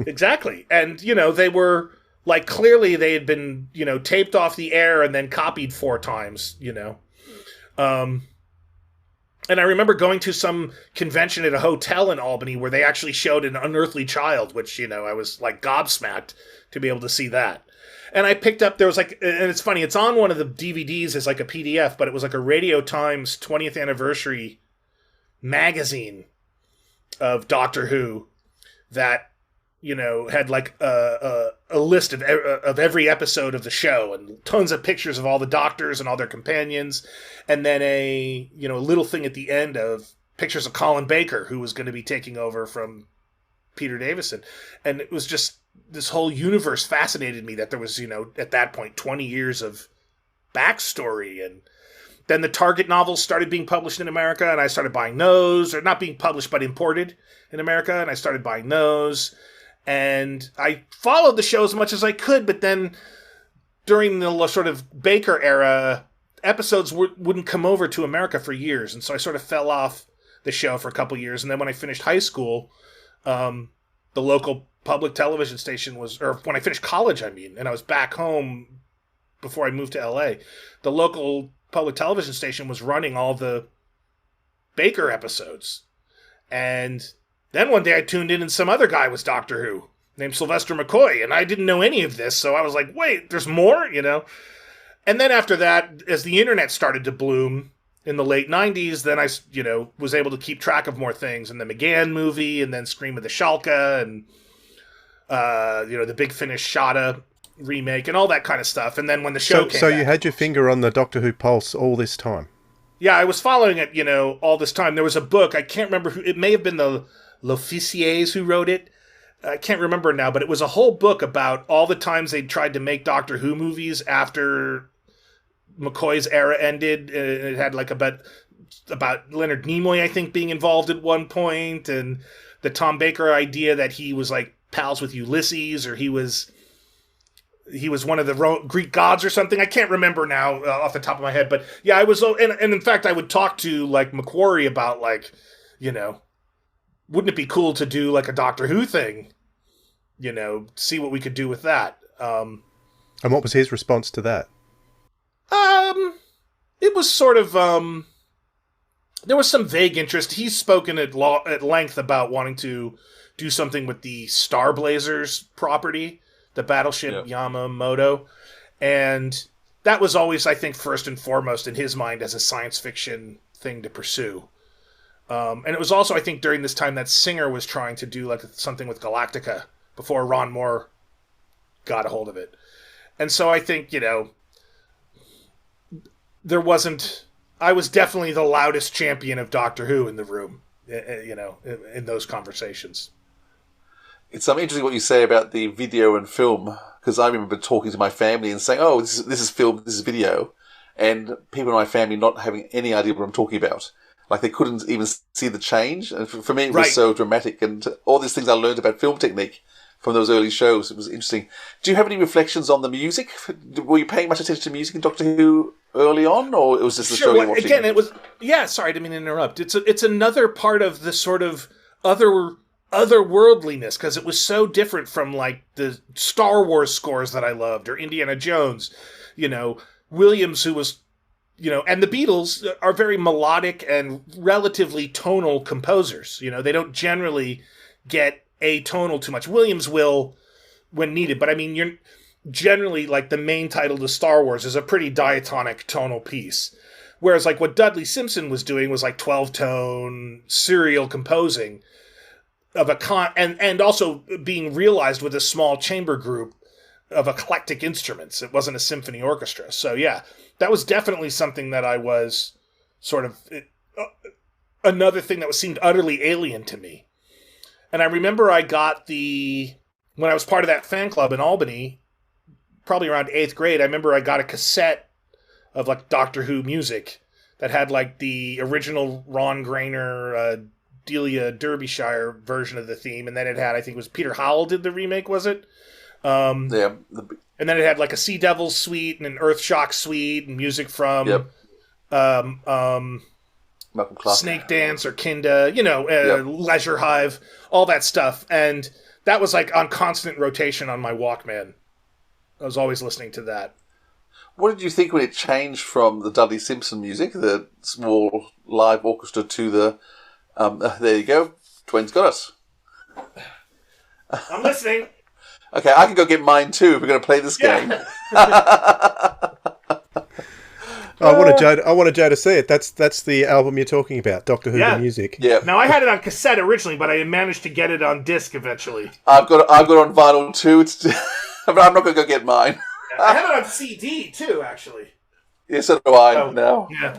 Exactly. And, they were like, clearly they had been, taped off the air and then copied 4 times, And I remember going to some convention at a hotel in Albany where they actually showed An Unearthly Child, which, I was like gobsmacked to be able to see that. And I picked up, there was like, and it's funny, it's on one of the DVDs as like a PDF, but it was like a Radio Times 20th anniversary magazine of Doctor Who that, had like a list of every episode of the show and tons of pictures of all the doctors and all their companions. And then a little thing at the end of pictures of Colin Baker, who was going to be taking over from Peter Davison. And it was just, this whole universe fascinated me that there was, at that point, 20 years of backstory. And then the Target novels started being published in America, and I started buying those, or not being published, but imported in America. And I started buying those. And I followed the show as much as I could, but then during the sort of Baker era, episodes wouldn't come over to America for years. And so I sort of fell off the show for a couple years. And then when I finished high school, the local public television station or when I finished college, and I was back home before I moved to LA, the local public television station was running all the Baker episodes. And then one day I tuned in and some other guy was Doctor Who named Sylvester McCoy, and I didn't know any of this, so I was like, wait, there's more, And then after that, as the internet started to bloom in the late 90s, then I, was able to keep track of more things, and the McGann movie, and then Scream of the Schalke, and, the Big Finish Shada remake, and all that kind of stuff. And then when the show came So back, you had your finger on the Doctor Who pulse all this time? Yeah, I was following it, all this time. There was a book, I can't remember who, it may have been the L'Officiers who wrote it. I can't remember now, but it was a whole book about all the times they tried to make Doctor Who movies after McCoy's era ended. It had like about Leonard Nimoy, I think, being involved at one point, and the Tom Baker idea that he was like pals with Ulysses, or he was one of the Greek gods or something. I can't remember now off the top of my head, but yeah, I was, and in fact, I would talk to like Macquarie about like, wouldn't it be cool to do like a Doctor Who thing? See what we could do with that. And what was his response to that? It was sort of, there was some vague interest. He's spoken at length about wanting to do something with the Star Blazers property, the battleship Yamamoto. And that was always, I think, first and foremost in his mind as a science fiction thing to pursue. And it was also, I think, during this time that Singer was trying to do like something with Galactica before Ron Moore got a hold of it. And so I think, I was definitely the loudest champion of Doctor Who in the room, in those conversations. It's interesting what you say about the video and film, because I remember talking to my family and saying, oh, this is film, this is video, and people in my family not having any idea what I'm talking about. Like, they couldn't even see the change. And for me, it was so dramatic. And all these things I learned about film technique from those early shows, it was interesting. Do you have any reflections on the music? Were you paying much attention to music in Doctor Who early on, or it was just the show you were watching? Again, it was... Yeah, sorry, I didn't mean to interrupt. It's another part of the sort of otherworldliness, because it was so different from, like, the Star Wars scores that I loved, or Indiana Jones. Williams, who was... and the Beatles are very melodic and relatively tonal composers. They don't generally get atonal too much. Williams will when needed, but I mean, you're generally like the main title to Star Wars is a pretty diatonic tonal piece. Whereas like what Dudley Simpson was doing was like 12-tone serial composing of and also being realized with a small chamber group of eclectic instruments. It wasn't a symphony orchestra. So yeah, that was definitely something that I was sort of another thing that seemed utterly alien to me. And I remember I got when I was part of that fan club in Albany, probably around 8th grade, I remember I got a cassette of like Doctor Who music that had like the original Ron Graemer, Delia Derbyshire version of the theme. And then it had, I think it was Peter Howell did the remake, was it? Yeah. And then it had like a Sea Devils suite and an Earthshock suite and music from Malcolm Clark. Snake Dance or Kinda, Leisure Hive, all that stuff. And that was like on constant rotation on my Walkman. I was always listening to that. What did you think when it changed from the Dudley Simpson music, the small live orchestra, to the... there you go, Twain's got us. I'm listening. Okay, I can go get mine too if we're going to play this game. I wanted Joe to see it. That's the album you're talking about, Doctor Who the music. Yeah. Now I had it on cassette originally, but I managed to get it on disc eventually. I've got it on vinyl too. But I'm not going to go get mine. I have it on CD too, actually. Yeah, so do I now. Yeah.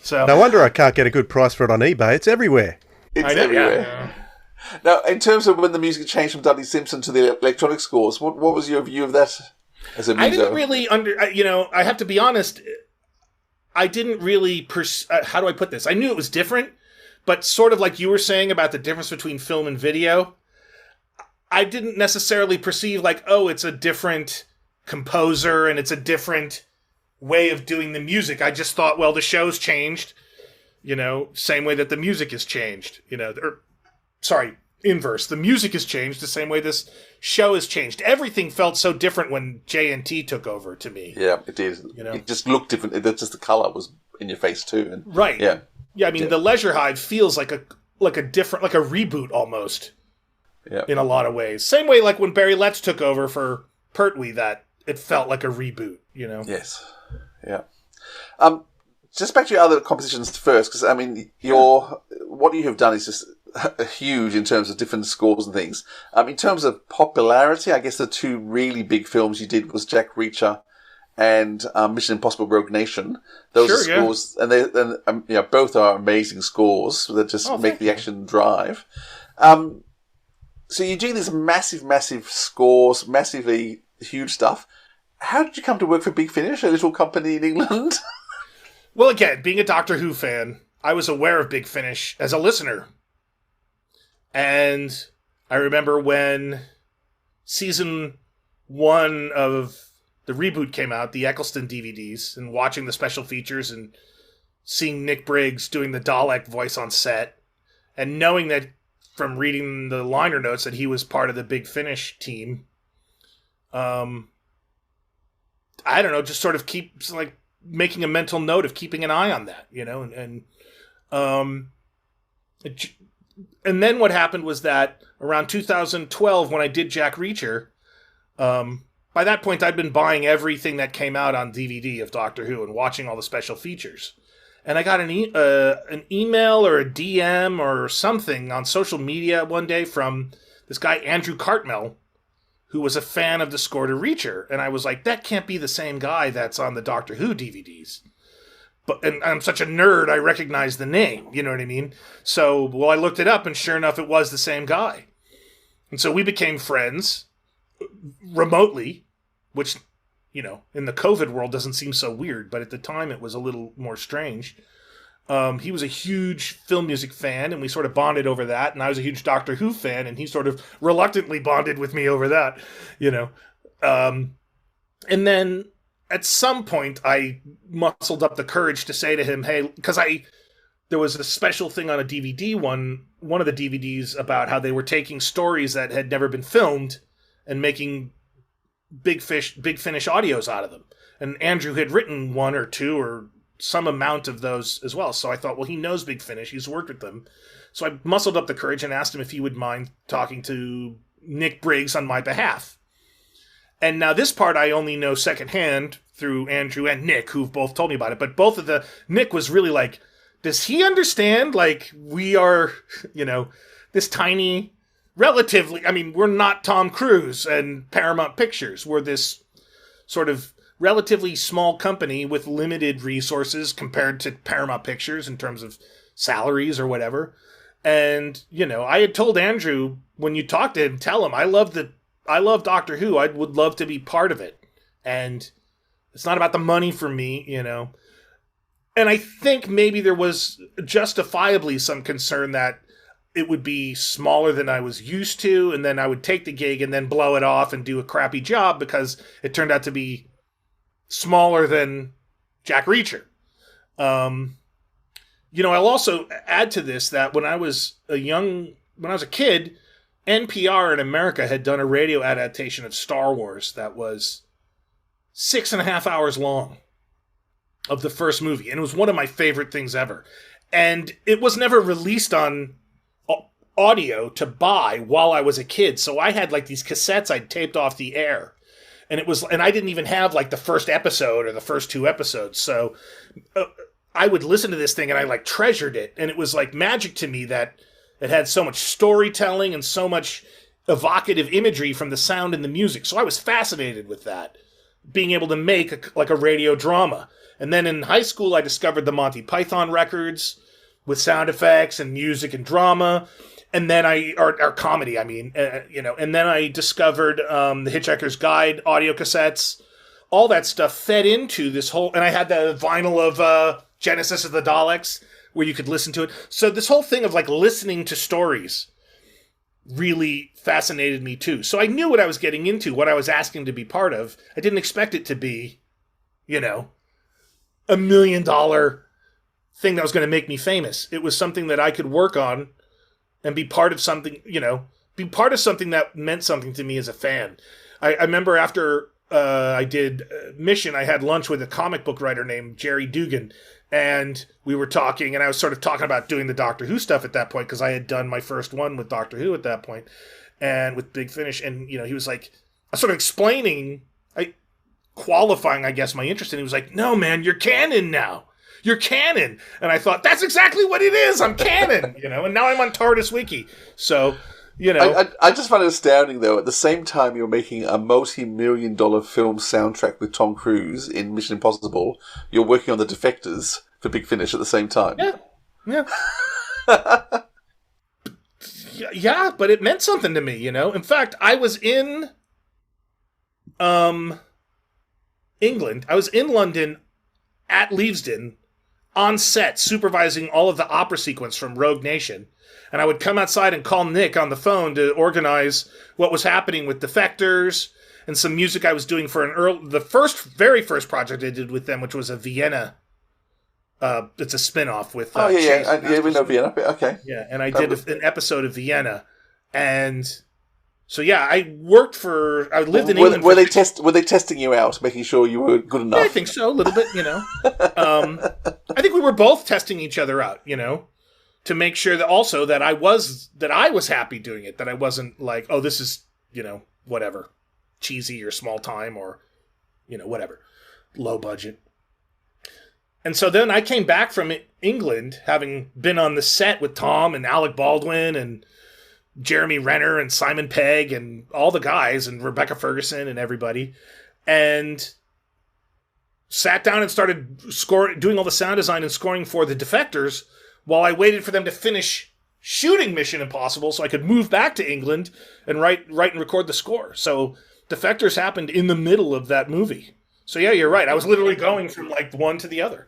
So no wonder I can't get a good price for it on eBay. It's everywhere. It's everywhere. Yeah. Now, in terms of when the music changed from Dudley Simpson to the electronic scores, what was your view of that as a muso? I didn't really I have to be honest, I didn't really how do I put this? I knew it was different, but sort of like you were saying about the difference between film and video, I didn't necessarily perceive like, oh, it's a different composer and it's a different way of doing the music. I just thought, well, the show's changed, same way that the music has changed, inverse. The music has changed the same way this show has changed. Everything felt so different when J&T took over to me. Yeah, it did. It just looked different. Just the color was in your face too. And, right. Yeah. Yeah, I mean, the Leisure Hive feels like a different, like a reboot almost. Yeah. In a lot of ways. Same way like when Barry Letts took over for Pertwee, that it felt like a reboot, Yes. Yeah. Just back to your other compositions first, because, I mean, what you have done is just huge in terms of different scores and things. In terms of popularity, I guess the two really big films you did was Jack Reacher and Mission Impossible Rogue Nation. Those are scores, and both are amazing scores that just make the action drive. So you do these massive scores, massively huge stuff. How did you come to work for Big Finish, a little company in England? Well, again, being a Doctor Who fan, I was aware of Big Finish as a listener. And I remember when season 1 of the reboot came out, the Eccleston DVDs, and watching the special features and seeing Nick Briggs doing the Dalek voice on set, and knowing that from reading the liner notes that he was part of the Big Finish team. I don't know, just sort of keeps like making a mental note of keeping an eye on that, and then what happened was that around 2012, when I did Jack Reacher, by that point I'd been buying everything that came out on DVD of Doctor Who and watching all the special features. And I got an email or a DM or something on social media one day from this guy, Andrew Cartmel, who was a fan of the score to Reacher. And I was like, that can't be the same guy that's on the Doctor Who DVDs. And I'm such a nerd, I recognized the name, you know what I mean? So, I looked it up, and sure enough, it was the same guy. And so we became friends remotely, which... in the COVID world doesn't seem so weird, but at the time it was a little more strange. He was a huge film music fan, and we sort of bonded over that, and I was a huge Doctor Who fan, and he sort of reluctantly bonded with me over that, And then at some point I muscled up the courage to say to him, hey, because there was a special thing on a DVD, one of the DVDs, about how they were taking stories that had never been filmed and making Big Finish audios out of them. And Andrew had written one or two or some amount of those as well. So I thought, well, he knows Big Finish. He's worked with them. So I muscled up the courage and asked him if he would mind talking to Nick Briggs on my behalf. And now this part I only know secondhand through Andrew and Nick, who've both told me about it. But Nick was really like, does he understand? Like, we are, this tiny... relatively, I mean, we're not Tom Cruise and Paramount Pictures. We're this sort of relatively small company with limited resources compared to Paramount Pictures in terms of salaries or whatever. And, I had told Andrew, when you talk to him, tell him, I love Doctor Who. I would love to be part of it. And it's not about the money for me, And I think maybe there was justifiably some concern that it would be smaller than I was used to, and then I would take the gig and then blow it off and do a crappy job because it turned out to be smaller than Jack Reacher. I'll also add to this that when I was a kid, NPR in America had done a radio adaptation of Star Wars that was 6.5 hours long of the first movie. And it was one of my favorite things ever. And it was never released on audio to buy while I was a kid. So I had like these cassettes I'd taped off the air. And I didn't even have like the first episode or the first 2 episodes. So I would listen to this thing and I like treasured it. And it was like magic to me that it had so much storytelling and so much evocative imagery from the sound and the music. So I was fascinated with that, being able to make a radio drama. And then in high school, I discovered the Monty Python records with sound effects and music and drama. And then or comedy, and then I discovered the Hitchhiker's Guide audio cassettes. All that stuff fed into this whole, and I had the vinyl of Genesis of the Daleks where you could listen to it. So this whole thing of like listening to stories really fascinated me too. So I knew what I was getting into, what I was asking to be part of. I didn't expect it to be, $1 million thing that was going to make me famous. It was something that I could work on and be part of something, that meant something to me as a fan. I remember after I did Mission, I had lunch with a comic book writer named Jerry Dugan, and we were talking, and I was sort of talking about doing the Doctor Who stuff at that point, because I had done my first one with Doctor Who at that point, and with Big Finish, and, he was like, I was sort of explaining, qualifying, I guess, my interest, and he was like, no, man, you're canon now. You're canon. And I thought, that's exactly what it is. I'm canon, and now I'm on TARDIS Wiki. So, I just find it astounding, though, at the same time you're making a multi-million-dollar film soundtrack with Tom Cruise in Mission Impossible, you're working on The Defectors for Big Finish at the same time. Yeah. Yeah, but it meant something to me, In fact, I was in England. I was in London at Leavesden on set supervising all of the opera sequence from Rogue Nation. And I would come outside and call Nick on the phone to organize what was happening with Defectors and some music I was doing for the very first project I did with them, which was a Vienna. It's a spin-off with... we know Vienna. Okay. Yeah, and I did an episode of Vienna. And... So yeah, I lived in England. Were they testing you out, making sure you were good enough? I think so, a little bit, I think we were both testing each other out, to make sure that I was happy doing it, that I wasn't like, oh, this is, whatever, cheesy or small time or, whatever, low budget. And so then I came back from England, having been on the set with Tom and Alec Baldwin and Jeremy Renner and Simon Pegg and all the guys and Rebecca Ferguson and everybody, and sat down and started doing all the sound design and scoring for the Defectors while I waited for them to finish shooting Mission Impossible so I could move back to England and write and record the score. So Defectors happened in the middle of that movie. So yeah, you're right. I was literally going from like one to the other.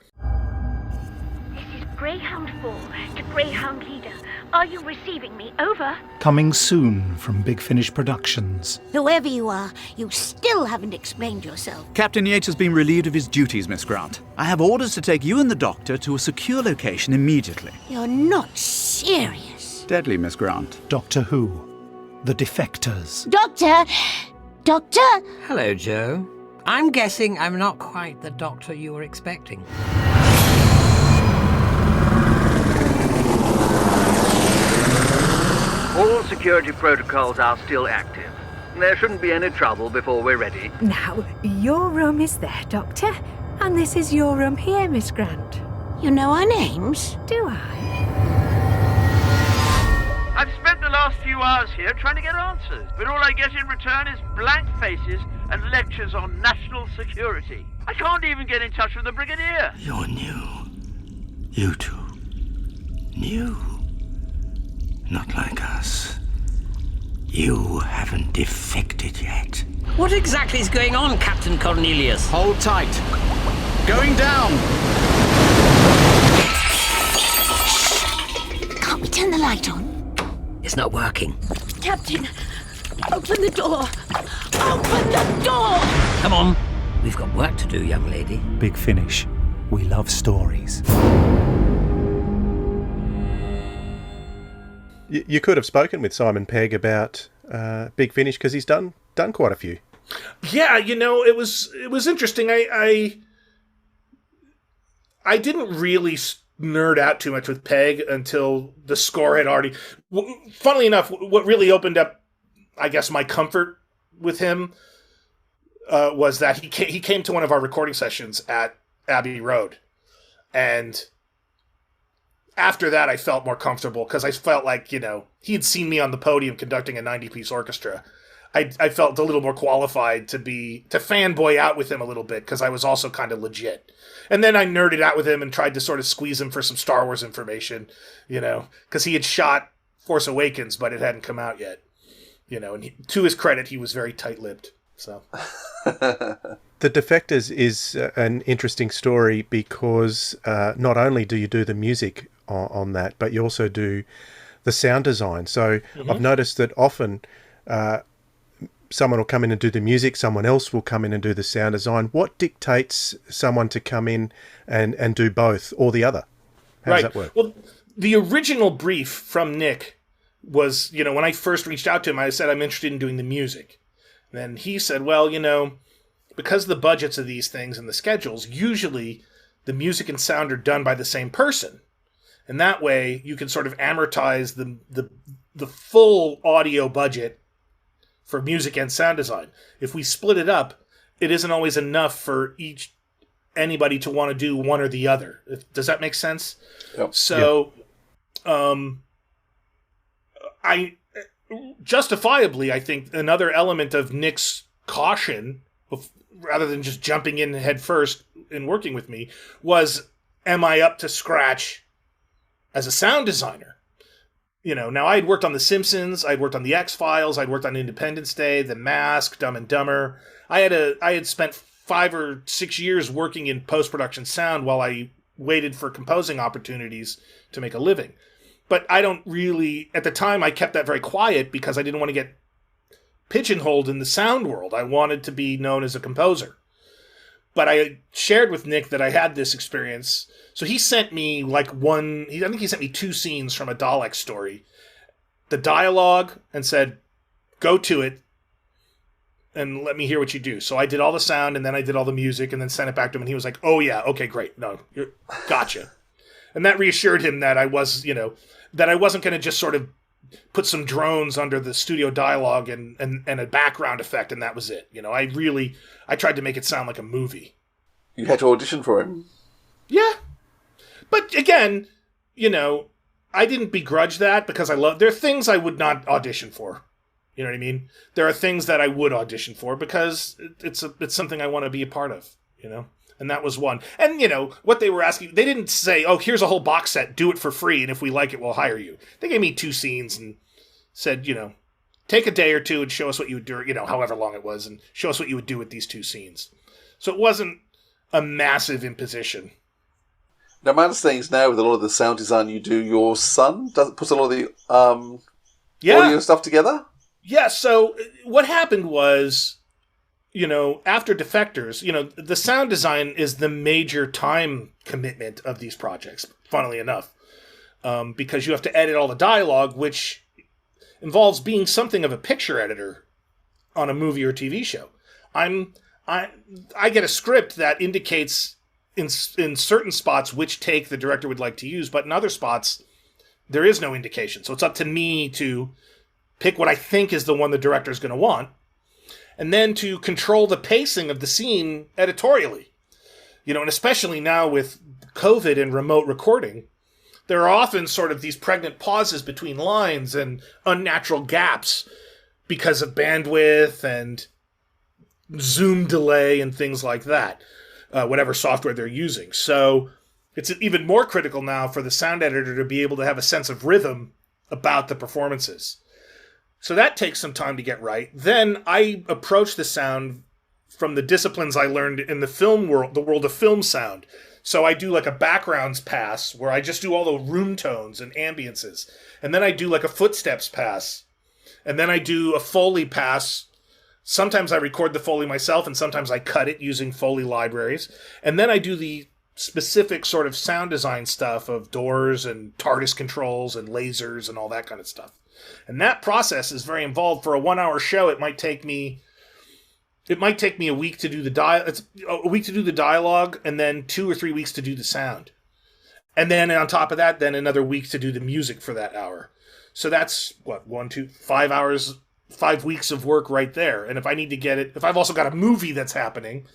This is Greyhound 4 to Greyhound Leader. Are you receiving me? Over. Coming soon from Big Finish Productions. Whoever you are, you still haven't explained yourself. Captain Yates has been relieved of his duties, Miss Grant. I have orders to take you and the Doctor to a secure location immediately. You're not serious. Deadly, Miss Grant. Doctor Who. The Defectors. Doctor? Hello, Joe. I'm guessing I'm not quite the Doctor you were expecting. All security protocols are still active. There shouldn't be any trouble before we're ready. Now, your room is there, Doctor, and this is your room here, Miss Grant. You know our names? Do I? I've spent the last few hours here trying to get answers, but all I get in return is blank faces and lectures on national security. I can't even get in touch with the Brigadier. You're new. You two. New. Not like us. You haven't defected yet. What exactly is going on, Captain Cornelius? Hold tight. Going down! Can't we turn the light on? It's not working. Captain, open the door. Open the door! Come on. We've got work to do, young lady. Big Finish. We love stories. You could have spoken with Simon Pegg about Big Finish because he's done quite a few. Yeah, it was interesting. I didn't really nerd out too much with Pegg until the score had already... Funnily enough, what really opened up, I guess, my comfort with him was that he came to one of our recording sessions at Abbey Road. And after that, I felt more comfortable because I felt like, he had seen me on the podium conducting a 90-piece orchestra. I felt a little more qualified to fanboy out with him a little bit because I was also kind of legit. And then I nerded out with him and tried to sort of squeeze him for some Star Wars information, because he had shot Force Awakens, but it hadn't come out yet. And to his credit, he was very tight-lipped. So, The Defectors is an interesting story because not only do you do the music on that, but you also do the sound design. So I've noticed that often someone will come in and do the music, someone else will come in and do the sound design. What dictates someone to come in and do both or the other? How does that work? Well, the original brief from Nick was, when I first reached out to him, I said, I'm interested in doing the music. And then he said, well, because of the budgets of these things and the schedules, usually the music and sound are done by the same person. And that way you can sort of amortize the full audio budget for music and sound design. If we split it up, it isn't always enough for anybody to want to do one or the other. Does that make sense? Yep. So, I justifiably, I think another element of Nick's caution, rather than just jumping in head first and working with me, was, am I up to scratch as a sound designer? Now I had worked on The Simpsons, I'd worked on The X-Files, I'd worked on Independence Day, The Mask, Dumb and Dumber. I had spent 5 or 6 years working in post-production sound while I waited for composing opportunities to make a living. But I don't really, at the time I kept that very quiet because I didn't want to get pigeonholed in the sound world. I wanted to be known as a composer. But I shared with Nick that I had this experience. So he sent me I think he sent me 2 scenes from a Dalek story. The dialogue, and said, go to it and let me hear what you do. So I did all the sound and then I did all the music and then sent it back to him and he was like, oh yeah, okay, great. No, gotcha. And that reassured him that I was, that I wasn't going to just sort of put some drones under the studio dialogue and a background effect and that was it. I tried to make it sound like a movie. You had to audition for him. Yeah. But again, I didn't begrudge that because there are things I would not audition for. You know what I mean? There are things that I would audition for because it's something I want to be a part of, And that was one. And, what they were asking, they didn't say, oh, here's a whole box set, do it for free, and if we like it, we'll hire you. They gave me 2 scenes and said, take a day or 2 and show us what you would do, however long it was, and show us what you would do with these 2 scenes. So it wasn't a massive imposition. Now, my understanding is now with a lot of the sound design you do, your son puts a lot of the audio stuff together? Yeah, so what happened was, after Defectors, the sound design is the major time commitment of these projects, funnily enough, because you have to edit all the dialogue, which involves being something of a picture editor on a movie or TV show. I get a script that indicates in certain spots which take the director would like to use, but in other spots, there is no indication. So it's up to me to pick what I think is the one the director is going to want, and then to control the pacing of the scene editorially. And especially now with COVID and remote recording, there are often sort of these pregnant pauses between lines and unnatural gaps because of bandwidth and Zoom delay and things like that, whatever software they're using. So it's even more critical now for the sound editor to be able to have a sense of rhythm about the performances. So that takes some time to get right. Then I approach the sound from the disciplines I learned in the film world, the world of film sound. So I do like a backgrounds pass where I just do all the room tones and ambiences. And then I do like a footsteps pass. And then I do a Foley pass. Sometimes I record the Foley myself, and sometimes I cut it using Foley libraries. And then I do the specific sort of sound design stuff of doors and TARDIS controls and lasers and all that kind of stuff. And that process is very involved. For a 1-hour show, it might take me a week to do the dialogue, and then 2 or 3 weeks to do the sound. And then on top of that, then another week to do the music for that hour. So that's 5 hours, 5 weeks of work right there. And if I need to get it, if I've also got a movie that's happening,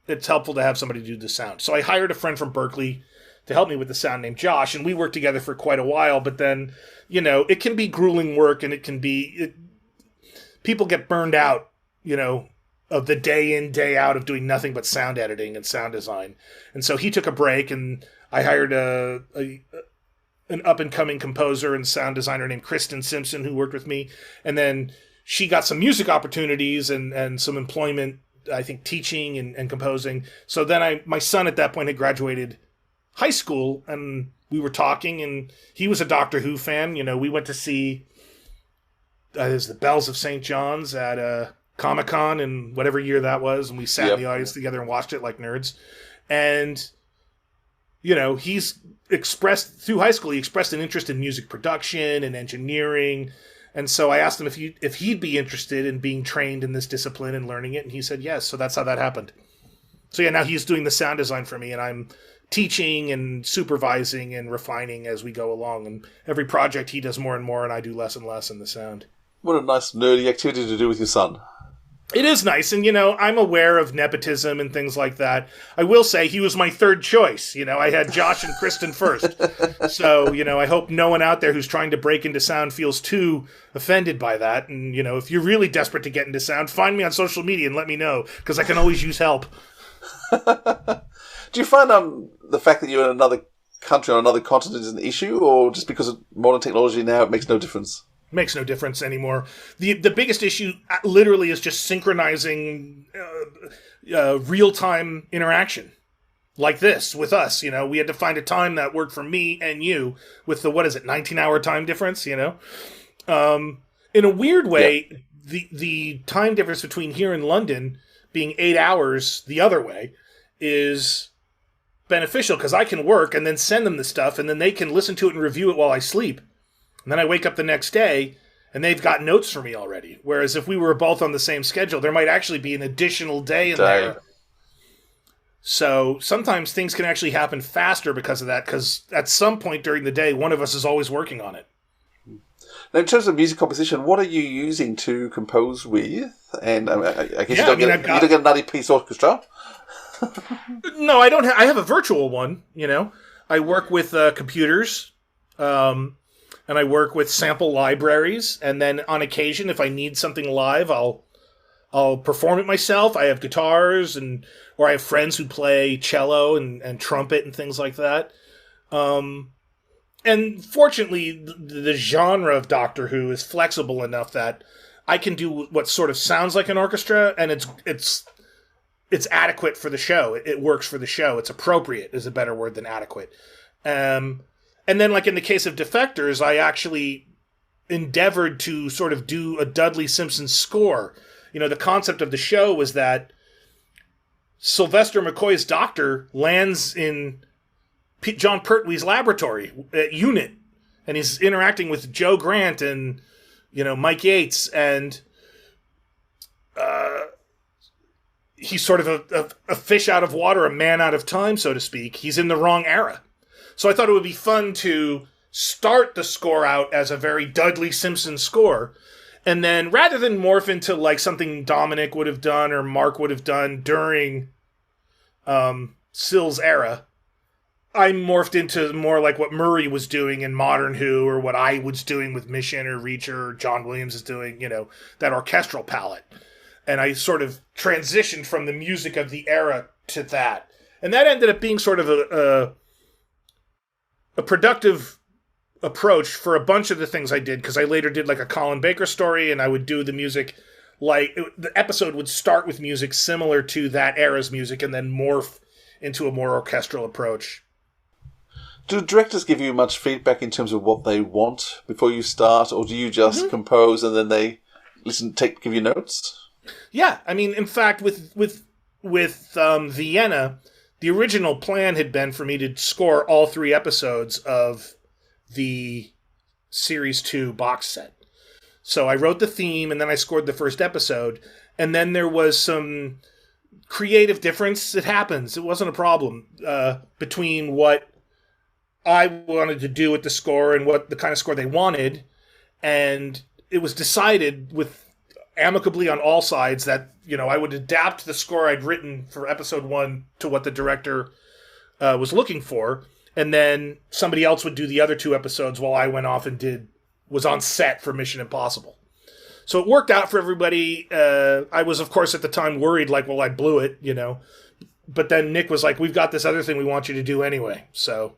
it's helpful to have somebody do the sound. So I hired a friend from Berkeley to help me with the sound named Josh, and we worked together for quite a while. But then, it can be grueling work, and people get burned out, of the day in, day out of doing nothing but sound editing and sound design. And so he took a break, and I hired an up-and-coming composer and sound designer named Kristen Simpson, who worked with me. And then she got some music opportunities and some employment, I think, teaching and composing. So then my son at that point had graduated high school, and we were talking, and he was a Doctor Who fan. We went to see the Bells of St. John's at Comic-Con in whatever year that was, and we sat in the audience together and watched it like nerds. And, he's expressed, through high school, he expressed an interest in music production and engineering. And so I asked him if he'd be interested in being trained in this discipline and learning it, and he said yes. So that's how that happened. So now he's doing the sound design for me, and I'm teaching and supervising and refining as we go along. And every project he does more and more, and I do less and less in the sound. What a nice nerdy activity to do with your son. It is nice, and, I'm aware of nepotism and things like that. I will say he was my third choice. I had Josh and Kristen first. So, I hope no one out there who's trying to break into sound feels too offended by that. And, if you're really desperate to get into sound, find me on social media and let me know, because I can always use help. Do you find the fact that you're in another country on another continent is an issue, or just because of modern technology now it makes no difference? Makes no difference anymore. The biggest issue literally is just synchronizing real-time interaction like this with us. We had to find a time that worked for me and you with the 19-hour time difference, In a weird way, the time difference between here and London being 8 hours the other way is beneficial, because I can work and then send them the stuff, and then they can listen to it and review it while I sleep. And then I wake up the next day, and they've got notes for me already. Whereas if we were both on the same schedule, there might actually be an additional day in there. So sometimes things can actually happen faster because of that, because at some point during the day, one of us is always working on it. Now, in terms of music composition, what are you using to compose with? And I guess you don't get a nutty piece orchestra. No, I don't. I have a virtual one. I work with computers. And I work with sample libraries, and then on occasion, if I need something live, I'll perform it myself. I have guitars, or I have friends who play cello and trumpet and things like that. And fortunately, the genre of Doctor Who is flexible enough that I can do what sort of sounds like an orchestra, and it's adequate for the show. It works for the show. It's appropriate is a better word than adequate. And then, like in the case of Defectors, I actually endeavored to sort of do a Dudley Simpson score. The concept of the show was that Sylvester McCoy's Doctor lands in John Pertwee's laboratory at UNIT, and he's interacting with Joe Grant and, Mike Yates, and he's sort of a fish out of water, a man out of time, so to speak. He's in the wrong era. So I thought it would be fun to start the score out as a very Dudley Simpson score, and then rather than morph into like something Dominic would have done or Mark would have done during Syl's era, I morphed into more like what Murray was doing in Modern Who, or what I was doing with Mission or Reacher, or John Williams is doing, that orchestral palette. And I sort of transitioned from the music of the era to that. And that ended up being sort of a productive approach for a bunch of the things I did, because I later did like a Colin Baker story, and I would do the music the episode would start with music similar to that era's music and then morph into a more orchestral approach. Do directors give you much feedback in terms of what they want before you start, or do you just compose and then they give you notes? Yeah, I mean, in fact, with Vienna, the original plan had been for me to score all 3 episodes of the Series 2 box set. So I wrote the theme, and then I scored the first episode, and then there was some creative difference. It happens. It wasn't a problem between what I wanted to do with the score and what the kind of score they wanted, and it was decided amicably on all sides that, I would adapt the score I'd written for episode 1 to what the director was looking for, and then somebody else would do the other 2 episodes while I went off and was on set for Mission Impossible. So it worked out for everybody. I was, of course, at the time worried, I blew it, But then Nick was like, we've got this other thing we want you to do anyway. So,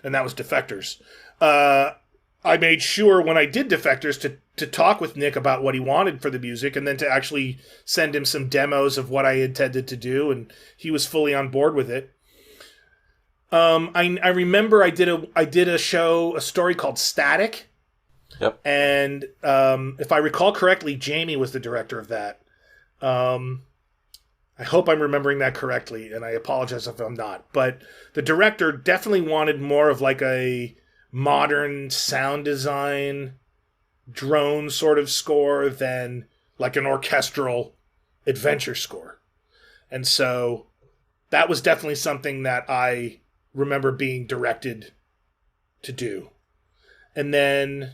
and that was Defectors. I made sure when I did Defectors to talk with Nick about what he wanted for the music, and then to actually send him some demos of what I intended to do, and he was fully on board with it. I remember I did a story called Static. Yep. And if I recall correctly, Jamie was the director of that. I hope I'm remembering that correctly, and I apologize if I'm not. But the director definitely wanted more of a modern sound design drone sort of score than an orchestral adventure score. And so that was definitely something that I remember being directed to do. And then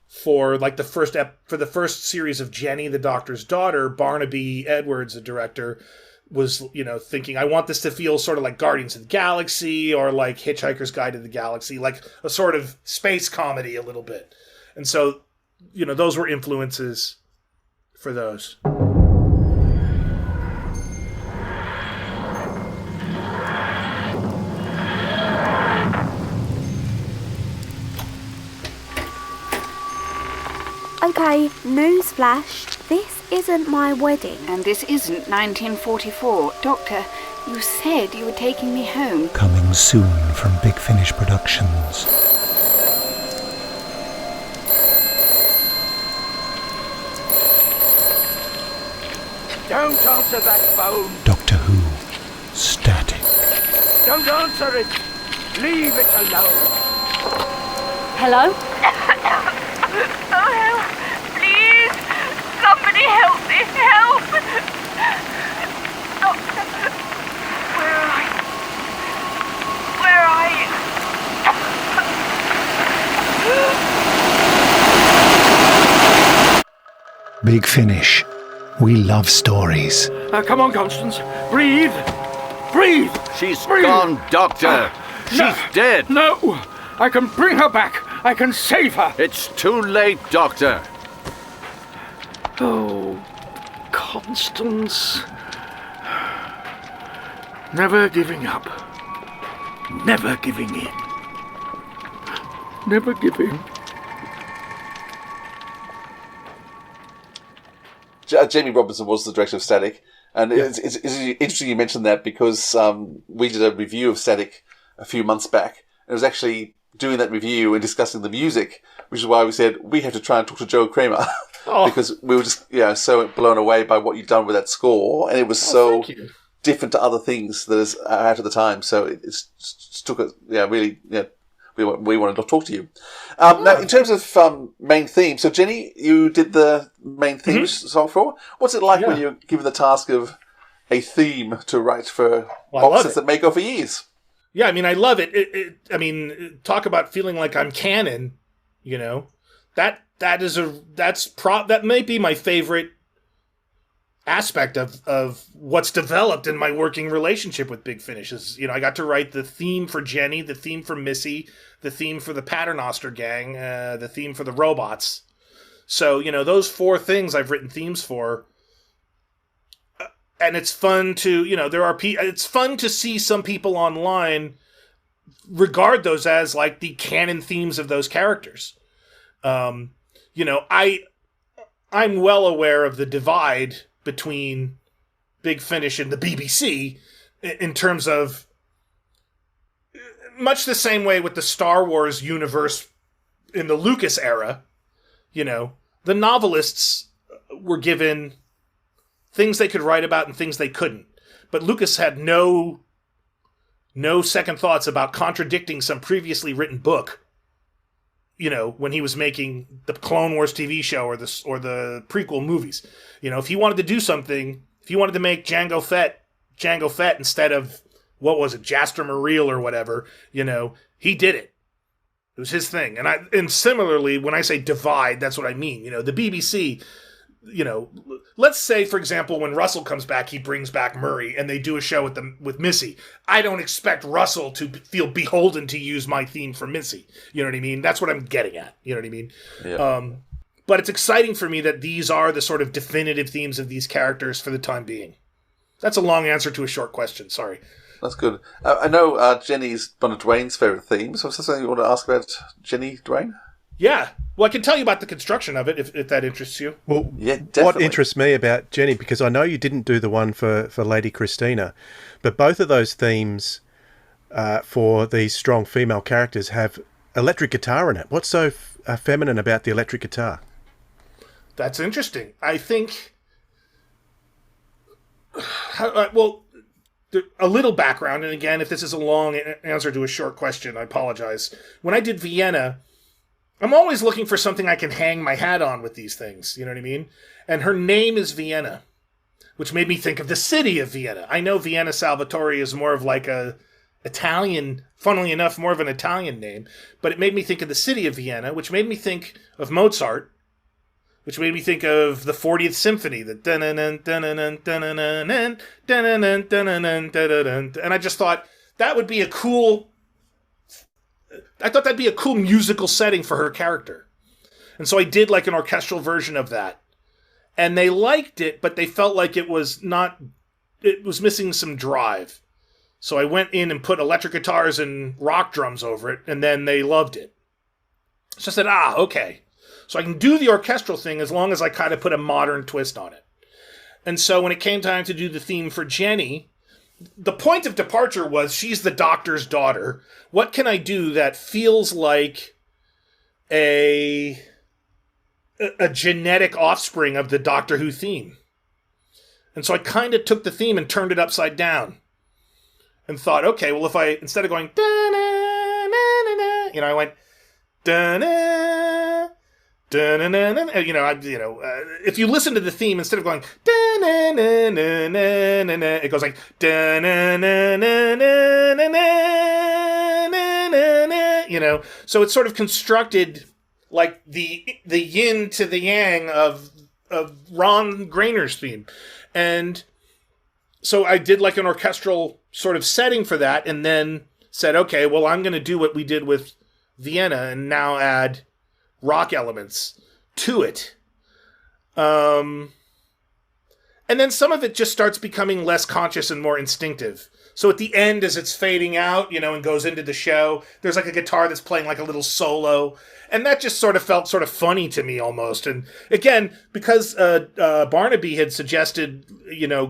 for the first series of Jenny, the Doctor's Daughter, Barnaby Edwards, the director, was, thinking, I want this to feel sort of like Guardians of the Galaxy or like Hitchhiker's Guide to the Galaxy, like a sort of space comedy a little bit. And so, those were influences for those. Okay, newsflash. This isn't my wedding. And this isn't 1944. Doctor, you said you were taking me home. Coming soon from Big Finish Productions. Don't answer that phone. Doctor Who. Static. Don't answer it. Leave it alone. Hello? Oh, help! Please! Somebody help me! Help! Doctor, where are you? Where are you? Big Finish. We love stories. Come on, Constance. Breathe! Breathe! She's gone, Doctor. She's dead. No! I can bring her back. I can save her. It's too late, Doctor. Oh, Constance. Never giving up. Never giving in. Never giving. Jamie Robinson was the director of Static, and it's interesting you mentioned that because we did a review of Static a few months back, and it was actually doing that review and discussing the music, which is why we said we have to try and talk to Joe Kraemer because we were just so blown away by what you'd done with that score, and it was so different to other things that is out at the time. So it took us, really, we wanted to talk to you. Now, in terms of main theme, so Jenny, you did the main theme song for. What's it like when you're given the task of a theme to write for boxes that may go for years? Yeah, I mean, I love it. Talk about feeling like I'm canon. That may be my favorite aspect of what's developed in my working relationship with Big Finish. Is I got to write the theme for Jenny, the theme for Missy, the theme for the Paternoster gang, the theme for the robots. So those 4 things I've written themes for. And it's fun to, it's fun to see some people online regard those as like the canon themes of those characters. I'm well aware of the divide between Big Finish and the BBC in terms of much the same way with the Star Wars universe in the Lucas era, you know, the novelists were given things they could write about and things they couldn't. But Lucas had no second thoughts about contradicting some previously written book, you know, when he was making the Clone Wars TV show or the prequel movies. You know, if he wanted to do something, if he wanted to make Jango Fett instead of, what was it, Jaster Mareel or whatever, you know, he did it. It was his thing. And similarly, when I say divide, that's what I mean. You know, the BBC, you know, let's say, for example, when Russell comes back, he brings back Murray and they do a show with Missy. I don't expect Russell to feel beholden to use my theme for Missy. You know what I mean? That's what I'm getting at. You know what I mean? Yeah. But it's exciting for me that these are the sort of definitive themes of these characters for the time being. That's a long answer to a short question. Sorry. That's good. I know Jenny's one of Dwayne's favourite themes. Was there something you want to ask about Jenny, Dwayne? Yeah. Well, I can tell you about the construction of it if that interests you. Well, yeah, definitely. What interests me about Jenny, because I know you didn't do the one for Lady Christina, but both of those themes for these strong female characters have electric guitar in it. What's so feminine about the electric guitar? That's interesting. I think... well, a little background, and again, if this is a long answer to a short question, I apologize. When I did Vienna, I'm always looking for something I can hang my hat on with these things, you know what I mean? And her name is Vienna, which made me think of the city of Vienna. I know Vienna Salvatore is more of like a Italian, funnily enough, more of an Italian name, but it made me think of the city of Vienna, which made me think of Mozart, which made me think of the 40th Symphony, and I just thought that would be a cool... I thought that'd be a cool musical setting for her character. And so I did like an orchestral version of that. And they liked it, but they felt like it was missing some drive. So I went in and put electric guitars and rock drums over it, and then they loved it. So I said, okay. So I can do the orchestral thing as long as I kind of put a modern twist on it. And so when it came time to do the theme for Jenny, the point of departure was she's the doctor's daughter. What can I do that feels like a genetic offspring of the Doctor Who theme? And so I kind of took the theme and turned it upside down and thought, okay, well, if I, instead of going, I went, if you listen to the theme, instead of going, it goes like, so it's sort of constructed like the yin to the yang of Ron Graener's theme. And so I did like an orchestral sort of setting for that, and then said, okay, well, I'm going to do what we did with Vienna and now add rock elements to it. And then some of it just starts becoming less conscious and more instinctive. So at the end, as it's fading out, and goes into the show, there's like a guitar that's playing like a little solo. And that just sort of felt sort of funny to me almost. And again, because Barnaby had suggested,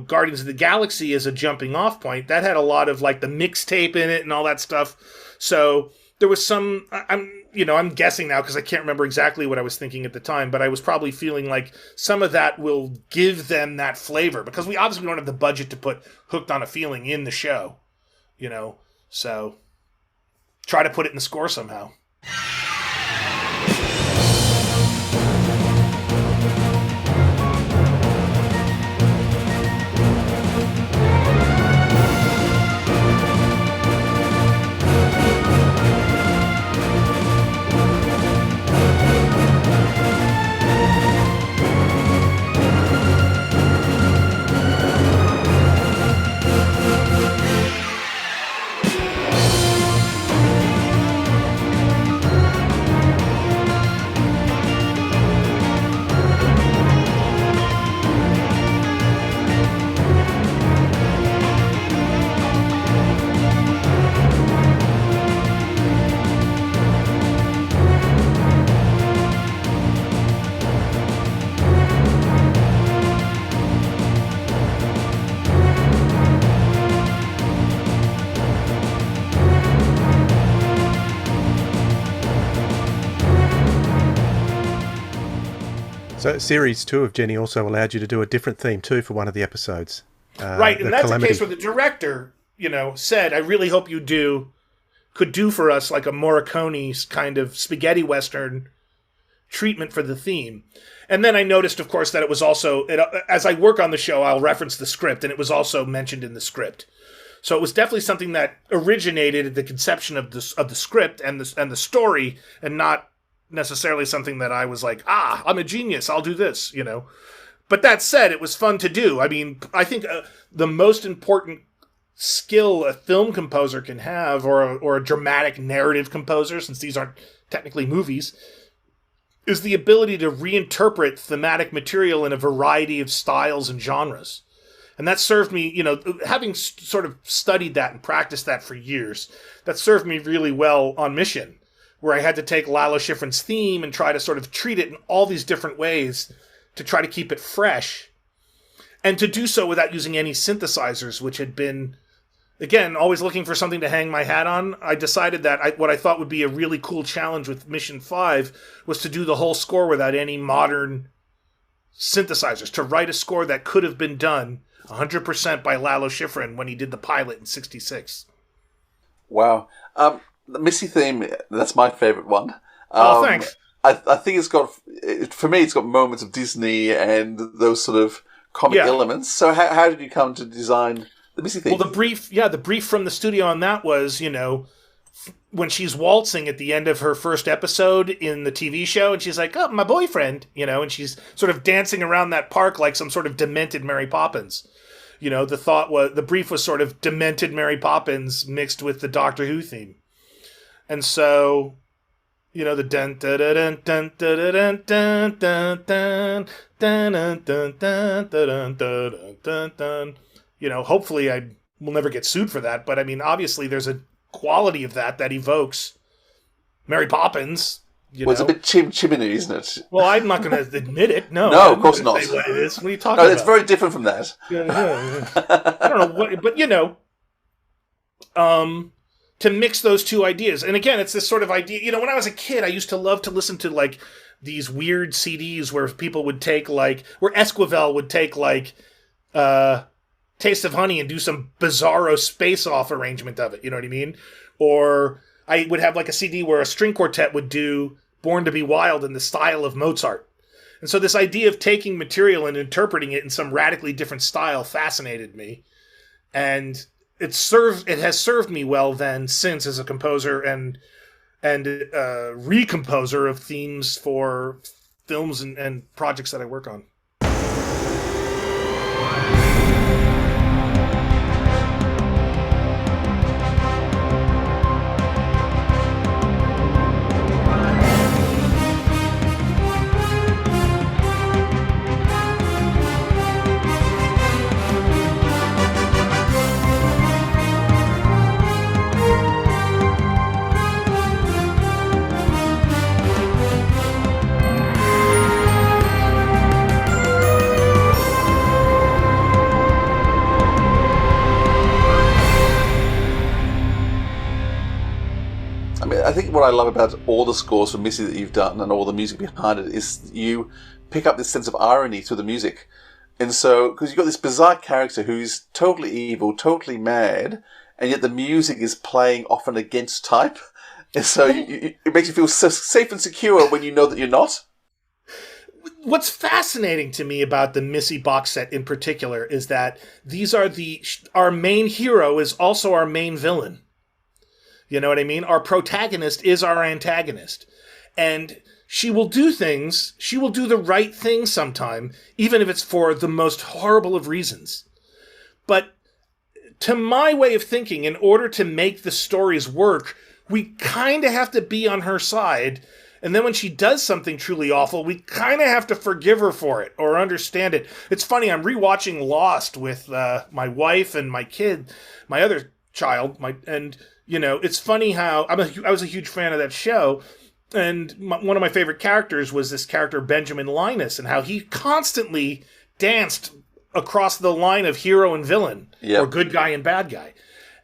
Guardians of the Galaxy as a jumping off point, that had a lot of like the mixtape in it and all that stuff. So there was some, I'm guessing now because I can't remember exactly what I was thinking at the time, but I was probably feeling like some of that will give them that flavor, because we obviously don't have the budget to put Hooked on a Feeling in the show, so try to put it in the score somehow. So series 2 of Jenny also allowed you to do a different theme too for one of the episodes. Right, and that's the case where the director, said, I really hope you could do for us like a Morricone's kind of spaghetti western treatment for the theme. And then I noticed, of course, that it was also, as I work on the show, I'll reference the script, and it was also mentioned in the script. So it was definitely something that originated at the conception of the script and the story, and not necessarily something that I was like, I'm a genius, I'll do this, But that said, it was fun to do. I mean, I think the most important skill a film composer can have, or a dramatic narrative composer, since these aren't technically movies, is the ability to reinterpret thematic material in a variety of styles and genres. And that served me, having sort of studied that and practiced that for years, that served me really well on Mission, where I had to take Lalo Schifrin's theme and try to sort of treat it in all these different ways to try to keep it fresh, and to do so without using any synthesizers, which had been, again, always looking for something to hang my hat on. I decided that what I thought would be a really cool challenge with Mission 5 was to do the whole score without any modern synthesizers, to write a score that could have been done 100% by Lalo Schifrin when he did the pilot in '66. Wow. The Missy theme, that's my favourite one. Thanks. I think for me, it's got moments of Disney and those sort of comic elements. So how did you come to design the Missy theme? Well, the brief from the studio on that was, when she's waltzing at the end of her first episode in the TV show, and she's like, oh, my boyfriend, and she's sort of dancing around that park like some sort of demented Mary Poppins. The brief was sort of demented Mary Poppins mixed with the Doctor Who theme. And so, the dun dun dun dun dun dun dun dun dun dun dun dun dun dun dun. Hopefully I will never get sued for that, but I mean, obviously there's a quality of that evokes Mary Poppins. It's a bit chimney, isn't it? Well, I'm not going to admit it. No, of course not. What it is. What are you talking about? It's very different from that. Yeah. I don't know what, but to mix those two ideas. And again, it's this sort of idea, when I was a kid, I used to love to listen to like these weird CDs where people would take where Esquivel would take Taste of Honey and do some bizarro space-off arrangement of it, you know what I mean? Or I would have like a CD where a string quartet would do Born to be Wild in the style of Mozart. And so this idea of taking material and interpreting it in some radically different style fascinated me. And it has served me well since as a composer and recomposer of themes for films and projects that I work on. I think what I love about all the scores for Missy that you've done and all the music behind it is you pick up this sense of irony through the music. And so, because you've got this bizarre character who's totally evil, totally mad, and yet the music is playing often against type. And so it makes you feel so safe and secure when you know that you're not. What's fascinating to me about the Missy box set in particular is that our main hero is also our main villain. You know what I mean? Our protagonist is our antagonist. And she will do the right thing sometime, even if it's for the most horrible of reasons. But to my way of thinking, in order to make the stories work, we kind of have to be on her side. And then when she does something truly awful, we kind of have to forgive her for it or understand it. It's funny, I'm rewatching Lost with my wife and my kid, my other child, it's funny how I was a huge fan of that show, and one of my favorite characters was this character Benjamin Linus, and how he constantly danced across the line of hero and villain, or good guy and bad guy.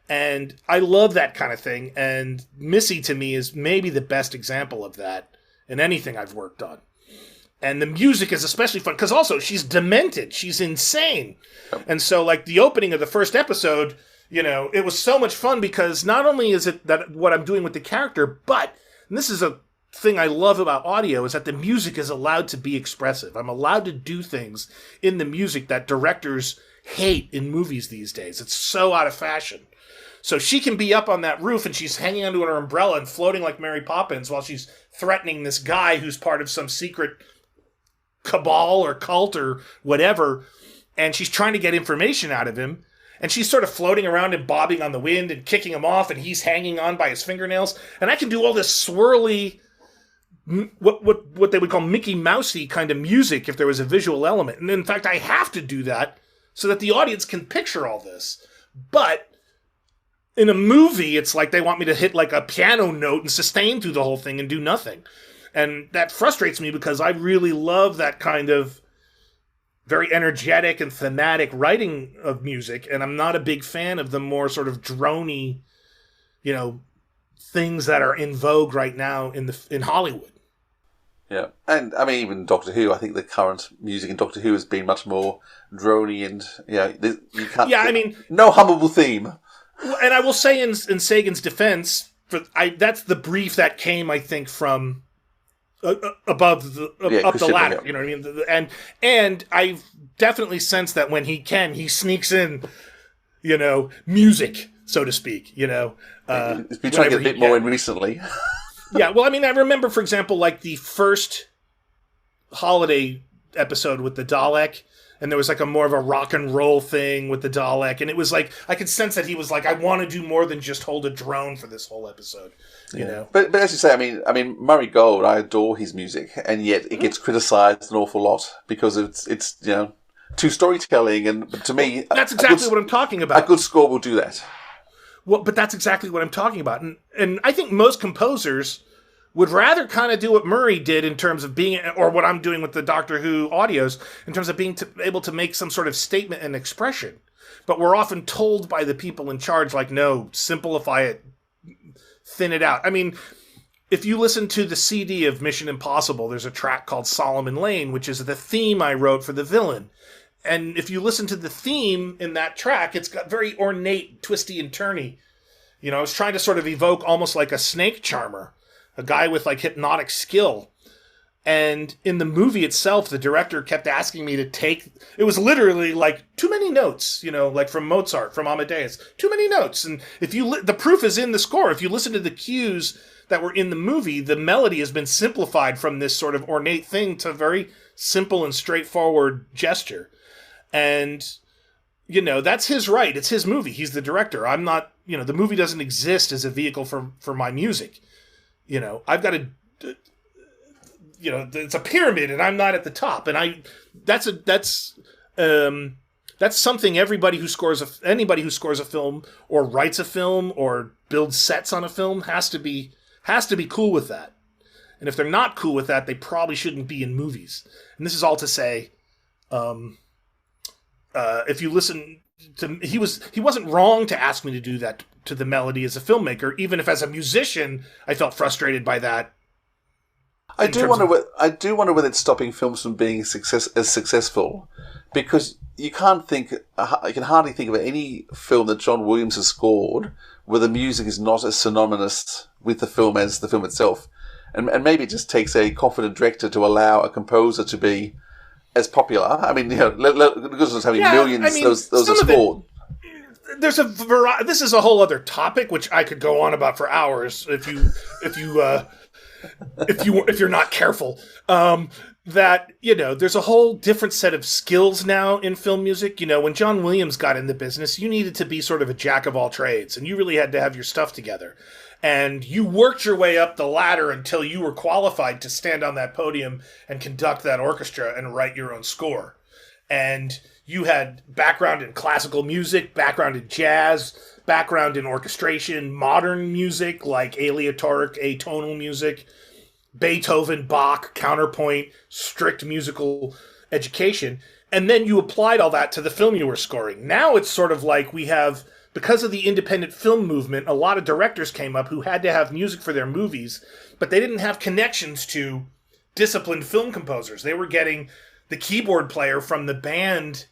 And I love that kind of thing, and Missy to me is maybe the best example of that in anything I've worked on. And the music is especially fun because also she's demented. She's insane. And so like the opening of the first episode, it was so much fun because not only is it that what I'm doing with the character, but and this is a thing I love about audio is that the music is allowed to be expressive. I'm allowed to do things in the music that directors hate in movies these days. It's so out of fashion. So she can be up on that roof and she's hanging onto her umbrella and floating like Mary Poppins while she's threatening this guy who's part of some secret cabal or cult or whatever. And she's trying to get information out of him. And she's sort of floating around and bobbing on the wind and kicking him off and he's hanging on by his fingernails. And I can do all this swirly, what they would call Mickey Mousey kind of music if there was a visual element. And in fact, I have to do that so that the audience can picture all this. But in a movie, it's like they want me to hit like a piano note and sustain through the whole thing and do nothing. And that frustrates me because I really love that kind of very energetic and thematic writing of music. And I'm not a big fan of the more sort of droney, things that are in vogue right now in Hollywood. Yeah, and I mean, even Doctor Who, I think the current music in Doctor Who has been much more drony and, you can't... Yeah, I mean... No hummable theme. And I will say in Sagan's defense, that's the brief that came, I think, from above up the ladder. You know what I mean? And I definitely sense that when he sneaks in, music, so to speak. He's been trying to get a bit more in recently. Yeah, well, I mean, I remember, for example, like the first holiday episode with the Dalek. And there was like a more of a rock and roll thing with the Dalek. And it was like, I could sense that he was like, I want to do more than just hold a drone for this whole episode, you know? But as you say, I mean, Murray Gold, I adore his music. And yet it gets criticised an awful lot because it's too storytelling. But to me... That's exactly what I'm talking about. A good score will do that. Well, but that's exactly what I'm talking about. And I think most composers would rather kind of do what Murray did in terms of being, or what I'm doing with the Doctor Who audios, in terms of being able to make some sort of statement and expression. But we're often told by the people in charge, like, no, simplify it, thin it out. I mean, if you listen to the CD of Mission Impossible, there's a track called Solomon Lane, which is the theme I wrote for the villain. And if you listen to the theme in that track, it's got very ornate, twisty and turny. I was trying to sort of evoke almost like a snake charmer. A guy with like hypnotic skill. And in the movie itself, the director kept asking me to take, it was literally like too many notes, like from Mozart, from Amadeus, too many notes. And if the proof is in the score. If you listen to the cues that were in the movie, the melody has been simplified from this sort of ornate thing to a very simple and straightforward gesture. And, that's his right. It's his movie. He's the director. I'm not, the movie doesn't exist as a vehicle for my music. I've got to, it's a pyramid and I'm not at the top. And that's something anybody who scores a film or writes a film or builds sets on a film has to be cool with that. And if they're not cool with that, they probably shouldn't be in movies. And this is all to say, if you listen to, he wasn't wrong to ask me to do that to the melody as a filmmaker, even if as a musician I felt frustrated by that. I do wonder whether it's stopping films from being as successful, because you can hardly think of any film that John Williams has scored where the music is not as synonymous with the film as the film itself, and maybe it just takes a confident director to allow a composer to be as popular. I mean, because of having millions, those are scored. There's a variety. This is a whole other topic, which I could go on about for hours if you're not careful. That there's a whole different set of skills now in film music. When John Williams got in the business, you needed to be sort of a jack of all trades, and you really had to have your stuff together. And you worked your way up the ladder until you were qualified to stand on that podium and conduct that orchestra and write your own score. And you had background in classical music, background in jazz, background in orchestration, modern music like aleatoric, atonal music, Beethoven, Bach, counterpoint, strict musical education. And then you applied all that to the film you were scoring. Now it's sort of like we have, because of the independent film movement, a lot of directors came up who had to have music for their movies, but they didn't have connections to disciplined film composers. They were getting the keyboard player from the band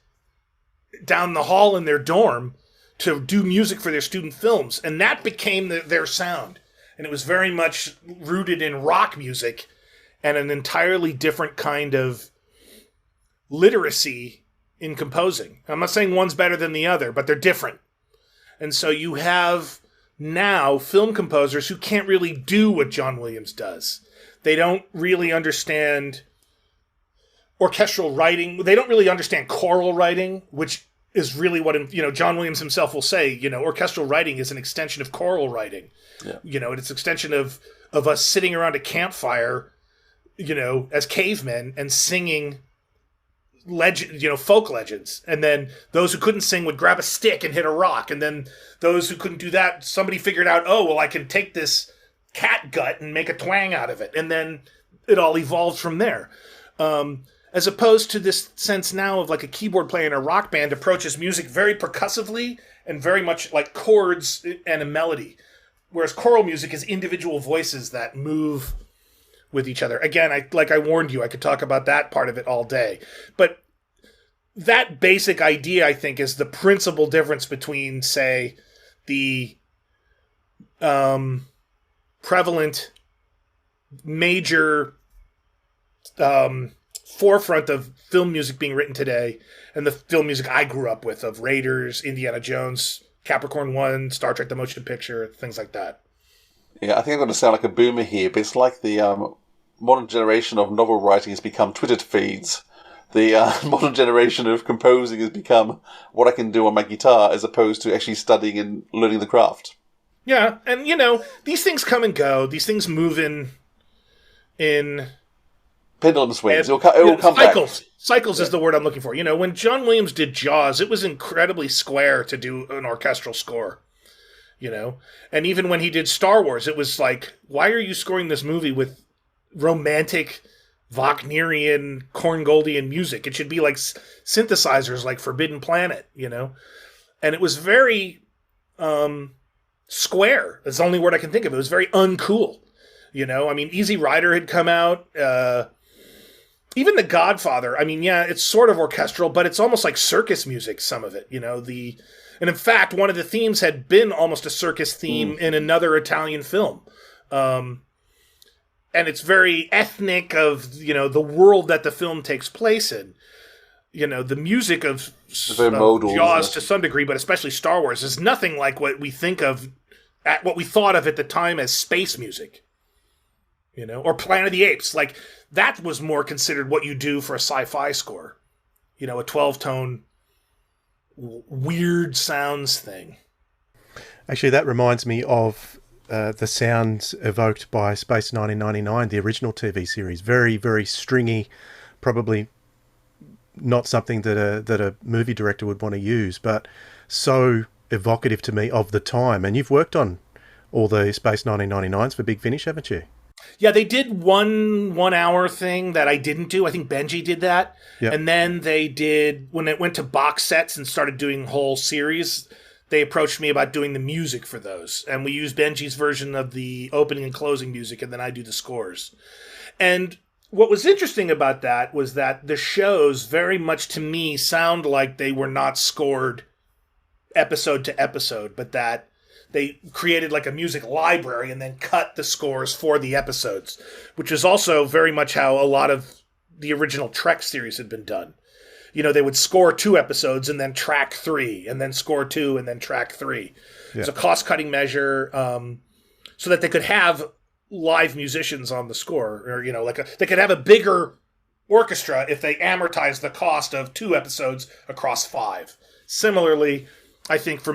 down the hall in their dorm to do music for their student films. And that became their sound. And it was very much rooted in rock music and an entirely different kind of literacy in composing. I'm not saying one's better than the other, but they're different. And so you have now film composers who can't really do what John Williams does. They don't really understand orchestral writing. They don't really understand choral writing, which is really what, John Williams himself will say, orchestral writing is an extension of choral writing. Yeah. It's an extension of us sitting around a campfire, as cavemen and singing folk legends. And then those who couldn't sing would grab a stick and hit a rock. And then those who couldn't do that, somebody figured out, I can take this cat gut and make a twang out of it. And then it all evolved from there. As opposed to this sense now of like a keyboard player in a rock band approaches music very percussively and very much like chords and a melody. Whereas choral music is individual voices that move with each other. Again, I warned you, I could talk about that part of it all day. But that basic idea, I think, is the principal difference between, say, the prevalent major forefront of film music being written today and the film music I grew up with of Raiders, Indiana Jones, Capricorn 1, Star Trek The Motion Picture, things like that. Yeah, I think I'm going to sound like a boomer here, but it's like the modern generation of novel writing has become Twitter feeds. The modern generation of composing has become what I can do on my guitar as opposed to actually studying and learning the craft. Yeah, and these things come and go. These things move in pendulum swings. It will come cycles. back. Cycles is the word I'm looking for. When John Williams did Jaws, it was incredibly square to do an orchestral score. And even when he did Star Wars, it was like, why are you scoring this movie with romantic Wagnerian, Korngoldian music? It should be like synthesizers, like Forbidden Planet, And it was very square. That's the only word I can think of. It was very uncool. Easy Rider had come out. Even The Godfather, it's sort of orchestral, but it's almost like circus music, some of it, and in fact, one of the themes had been almost a circus theme in another Italian film. And it's very ethnic of, the world that the film takes place in. The music of Jaws to some degree, but especially Star Wars, is nothing like what we think of, what we thought of at the time as space music. Or Planet of the Apes. Like, that was more considered what you do for a sci-fi score. A 12-tone weird sounds thing. Actually, that reminds me of the sounds evoked by Space 1999, the original TV series. Very, very stringy, probably not something that a movie director would want to use, but so evocative to me of the time. And you've worked on all the Space 1999s for Big Finish, haven't you? Yeah, they did one hour thing that I didn't do. I think Benji did that. Yep. And then they did, when it went to box sets and started doing whole series, they approached me about doing the music for those. And we used Benji's version of the opening and closing music, and then I do the scores. And what was interesting about that was that the shows very much to me sound like they were not scored episode to episode, but that they created like a music library and then cut the scores for the episodes, which is also very much how a lot of the original Trek series had been done. They would score 2 episodes and then track 3, and then score 2 and then track 3. Yeah. It's a cost-cutting measure so that they could have live musicians on the score, or they could have a bigger orchestra if they amortized the cost of 2 episodes across 5. Similarly, I think for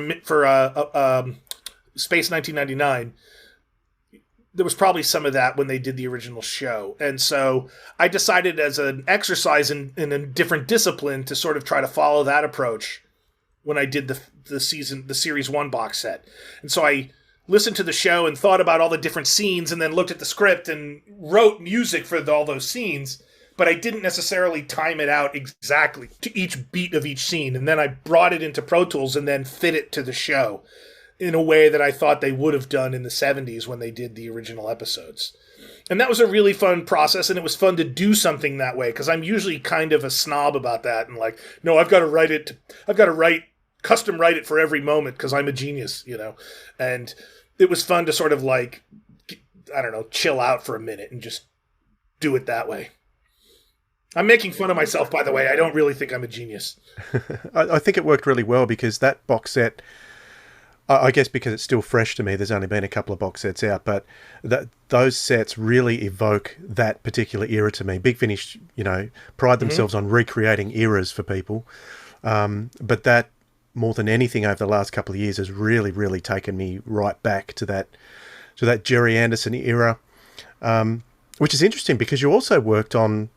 Space 1999, there was probably some of that when they did the original show. And so I decided as an exercise in a different discipline to sort of try to follow that approach when I did the series 1 box set. And so I listened to the show and thought about all the different scenes and then looked at the script and wrote music for all those scenes, but I didn't necessarily time it out exactly to each beat of each scene. And then I brought it into Pro Tools and then fit it to the show in a way that I thought they would have done in the 70s when they did the original episodes. And that was a really fun process, and it was fun to do something that way, because I'm usually kind of a snob about that, and like, no, I've got to custom write it for every moment, because I'm a genius, you know? And it was fun to sort of like, I don't know, chill out for a minute and just do it that way. I'm making fun of myself, by the way. I don't really think I'm a genius. I think it worked really well because that box set, I guess because it's still fresh to me, there's only been a couple of box sets out, but those sets really evoke that particular era to me. Big Finish, you know, pride themselves on recreating eras for people. But that, more than anything over the last couple of years, has really, really taken me right back to that Jerry Anderson era, which is interesting because you also worked on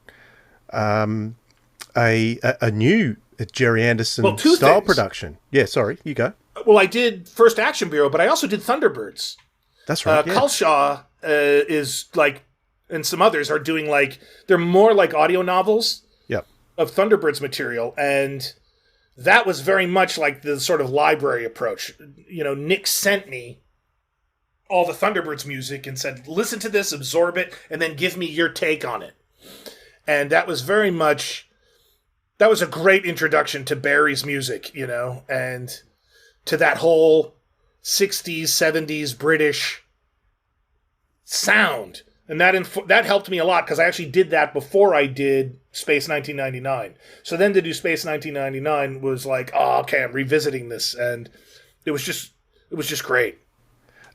a new Jerry Anderson style production. Yeah, sorry, you go. Well, I did First Action Bureau, but I also did Thunderbirds. That's right. Yeah. Culshaw is like, and some others are doing like, they're more like audio novels of Thunderbirds material, and that was very much like the sort of library approach. You know, Nick sent me all the Thunderbirds music and said, listen to this, absorb it, and then give me your take on it. And that was very much, that was a great introduction to Barry's music, you know, and to that whole 60s, 70s British sound. And that helped me a lot because I actually did that before I did Space 1999. So then to do Space 1999 was like, oh, okay, I'm revisiting this. And it was just great.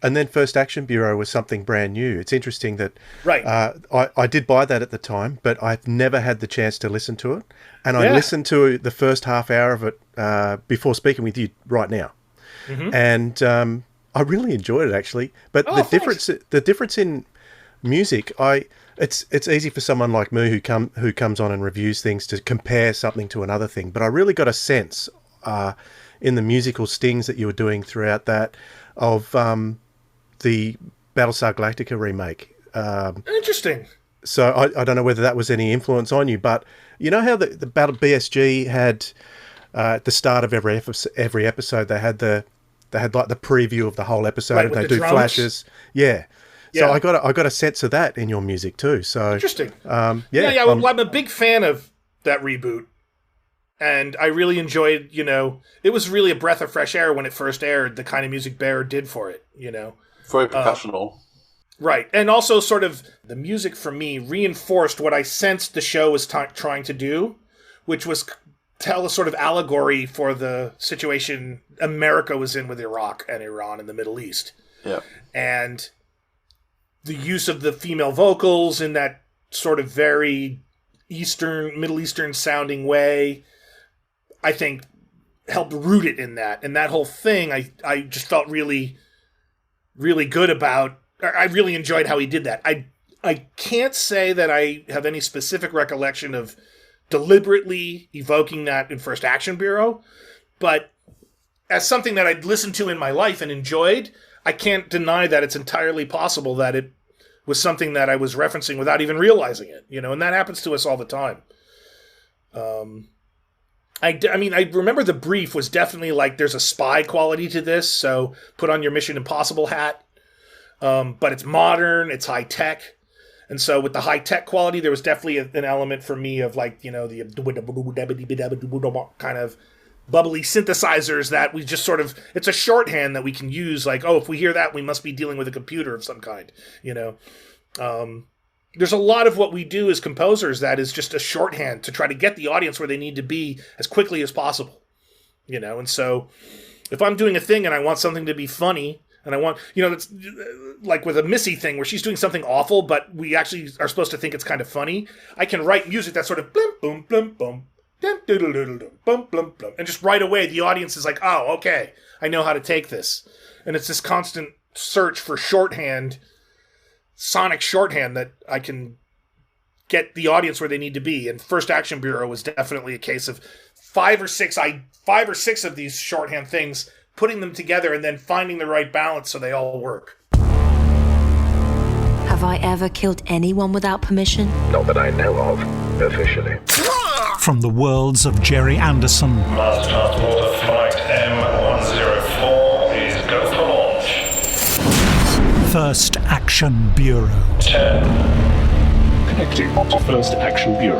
And then First Action Bureau was something brand new. It's interesting that I did buy that at the time, but I've never had the chance to listen to it. And I listened to the first half hour of it before speaking with you right now. Mm-hmm. And I really enjoyed it, actually. But the difference in music, it's easy for someone like me who comes on and reviews things to compare something to another thing. But I really got a sense in the musical stings that you were doing throughout that of the Battlestar Galactica remake. Interesting. So I don't know whether that was any influence on you, but you know how the Battle BSG had at the start of every episode they had like the preview of the whole episode, and they do drums? Flashes. Yeah. So I got a sense of that in your music too. So interesting. Well, I'm a big fan of that reboot, and I really enjoyed. You know, it was really a breath of fresh air when it first aired. The kind of music Bear did for it. You know, very professional. Right, and also sort of the music for me reinforced what I sensed the show was trying to do, which was tell a sort of allegory for the situation America was in with Iraq and Iran in the Middle East. Yeah, and the use of the female vocals in that sort of very Middle Eastern sounding way, I think helped root it in that. And that whole thing, I just felt really, really good about. I really enjoyed how he did that. I can't say that I have any specific recollection of deliberately evoking that in First Action Bureau, but as something that I'd listened to in my life and enjoyed, I can't deny that it's entirely possible that it was something that I was referencing without even realizing it, you know, and that happens to us all the time. I mean, I remember the brief was definitely like, there's a spy quality to this, so put on your Mission Impossible hat. But it's modern, it's high tech. And so with the high tech quality, there was definitely an element for me of like, you know, the kind of bubbly synthesizers that we just sort of, it's a shorthand that we can use. Like, oh, if we hear that, we must be dealing with a computer of some kind, you know. There's a lot of what we do as composers that is just a shorthand to try to get the audience where they need to be as quickly as possible, you know. And so if I'm doing a thing and I want something to be funny, and I want, you know, it's like with a Missy thing where she's doing something awful, but we actually are supposed to think it's kind of funny. I can write music that's sort of blim, boom, blim, boom, blim, doodle, doodle, doodle, bum, blum, blum. And just right away, the audience is like, oh, okay, I know how to take this. And it's this constant search for shorthand, sonic shorthand that I can get the audience where they need to be. And First Action Bureau was definitely a case of five or six of these shorthand things, putting them together and then finding the right balance so they all work. Have I ever killed anyone without permission? Not that I know of, officially. From the worlds of Jerry Anderson. Master Transporter Flight M104 is go for launch. First Action Bureau. 10. Connecting to First Action Bureau.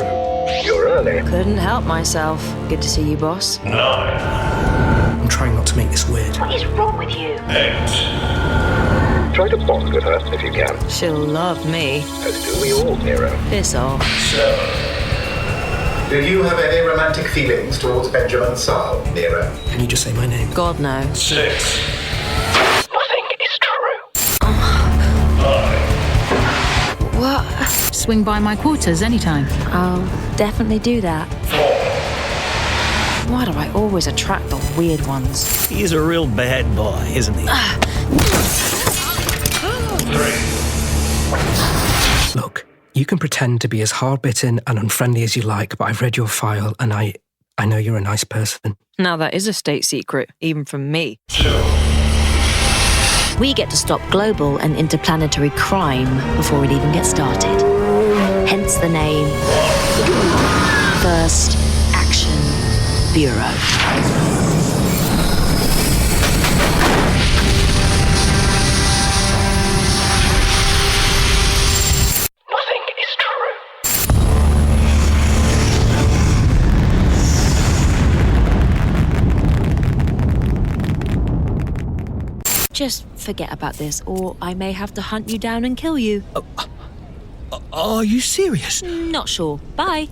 You're early. Couldn't help myself. Good to see you, boss. 9. I'm trying not to make this weird. What is wrong with you? 8. Try to bond with her if you can. She'll love me. As do we all, Nero. Piss off. 7. Do you have any romantic feelings towards Benjamin Saul, Nero? Can you just say my name? God, no. 6. Nothing is true. 5. What? Swing by my quarters anytime. I'll definitely do that. 4. Why do I always attract the weird ones? He's a real bad boy, isn't he? 3. Look, you can pretend to be as hard-bitten and unfriendly as you like, but I've read your file and I know you're a nice person. Now that is a state secret, even from me. 2. We get to stop global and interplanetary crime before it even gets started. Hence the name First Action Bureau. Just forget about this, or I may have to hunt you down and kill you. Are you serious? Not sure. Bye.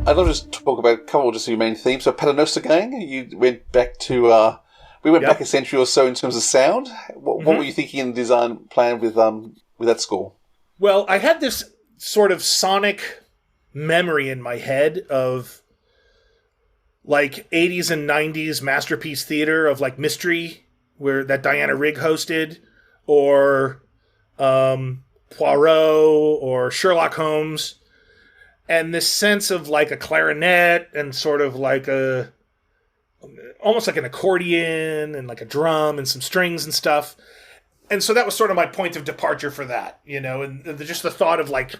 I'd love to just talk about a couple of just your main themes. So, Paternoster Gang, you went back to... we went back a century or so in terms of sound. What were you thinking in the design plan with that score? Well, I had this sort of sonic memory in my head of like 80s and 90s masterpiece theater of like Mystery, where that Diana Rigg hosted, or Poirot, or Sherlock Holmes, and this sense of like a clarinet and sort of like almost like an accordion and like a drum and some strings and stuff. And so that was sort of my point of departure for that, you know, and just the thought of like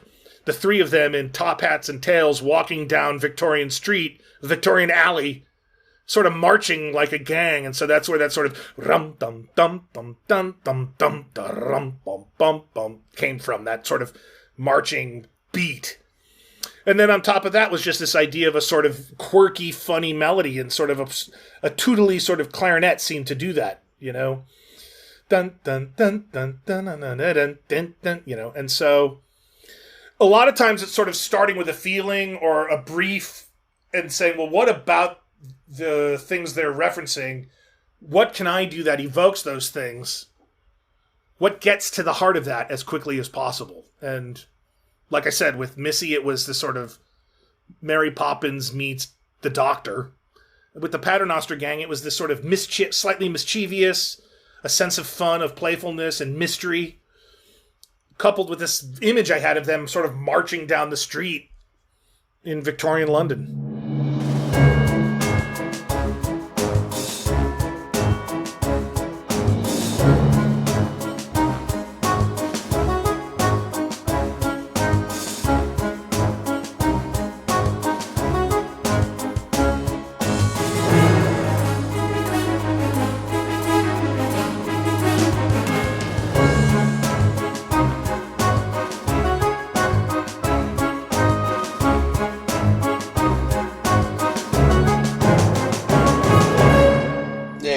the three of them in top hats and tails walking down Victorian Alley, sort of marching like a gang. And so that's where that sort of rum dum dum dum dum dum dum rum bum bum bum came from, that sort of marching beat. And then on top of that was just this idea of a sort of quirky, funny melody, and sort of a tootly sort of clarinet seemed to do that, you know. Dun dun dun dun dun dun dun dun dun dun, you know. And so a lot of times it's sort of starting with a feeling or a brief and saying, well, what about the things they're referencing? What can I do that evokes those things? What gets to the heart of that as quickly as possible? And like I said, with Missy, it was the sort of Mary Poppins meets the Doctor. With the Paternoster Gang, it was this sort of slightly mischievous, a sense of fun, of playfulness and mystery, coupled with this image I had of them sort of marching down the street in Victorian London.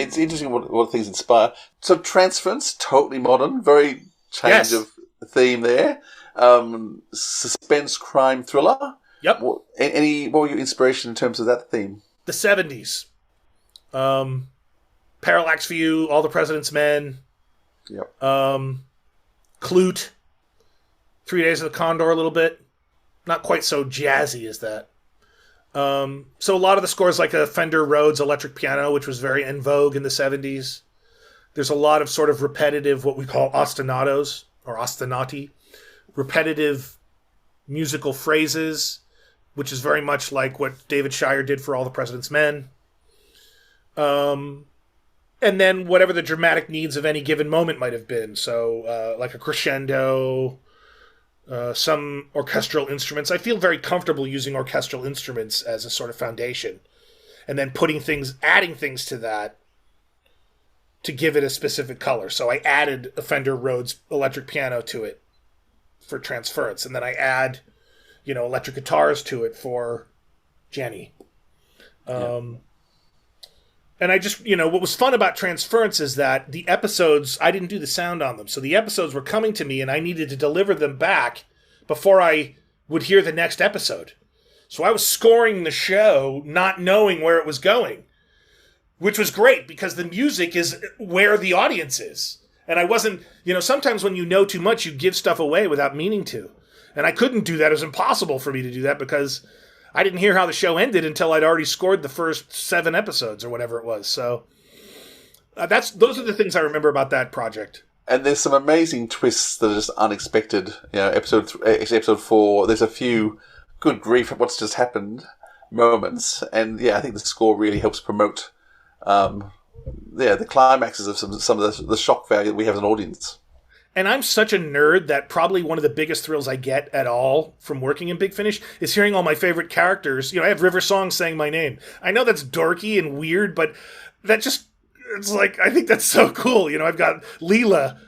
It's interesting what things inspire. So Transference, totally modern, very change of theme there. Suspense, crime, thriller. Yep. What were your inspiration in terms of that theme? The 70s. Parallax View, All the President's Men. Yep. Klute. 3 Days of the Condor a little bit. Not quite so jazzy as that. So a lot of the scores, like a Fender Rhodes electric piano, which was very en vogue in the 70s. There's a lot of sort of repetitive, what we call ostinatos, or ostinati, repetitive musical phrases, which is very much like what David Shire did for All the President's Men. And then whatever the dramatic needs of any given moment might have been. So like a crescendo, some orchestral instruments. I feel very comfortable using orchestral instruments as a sort of foundation. And then adding things to that to give it a specific color. So I added a Fender Rhodes electric piano to it for transference, and then I add, electric guitars to it for Jenny. And I just, what was fun about transference is that the episodes, I didn't do the sound on them. So the episodes were coming to me and I needed to deliver them back before I would hear the next episode. So I was scoring the show not knowing where it was going, which was great because the music is where the audience is. And I wasn't, sometimes when you know too much, you give stuff away without meaning to. And I couldn't do that. It was impossible for me to do that because I didn't hear how the show ended until I'd already scored the first 7 episodes or whatever it was. So those are the things I remember about that project. And there's some amazing twists that are just unexpected. Episode 4, there's a few good grief at what's just happened moments. And I think the score really helps promote the climaxes of some of the shock value that we have as an audience. And I'm such a nerd that probably one of the biggest thrills I get at all from working in Big Finish is hearing all my favorite characters. I have River Song saying my name. I know that's dorky and weird, but that just, it's like, I think that's so cool. I've got Leela,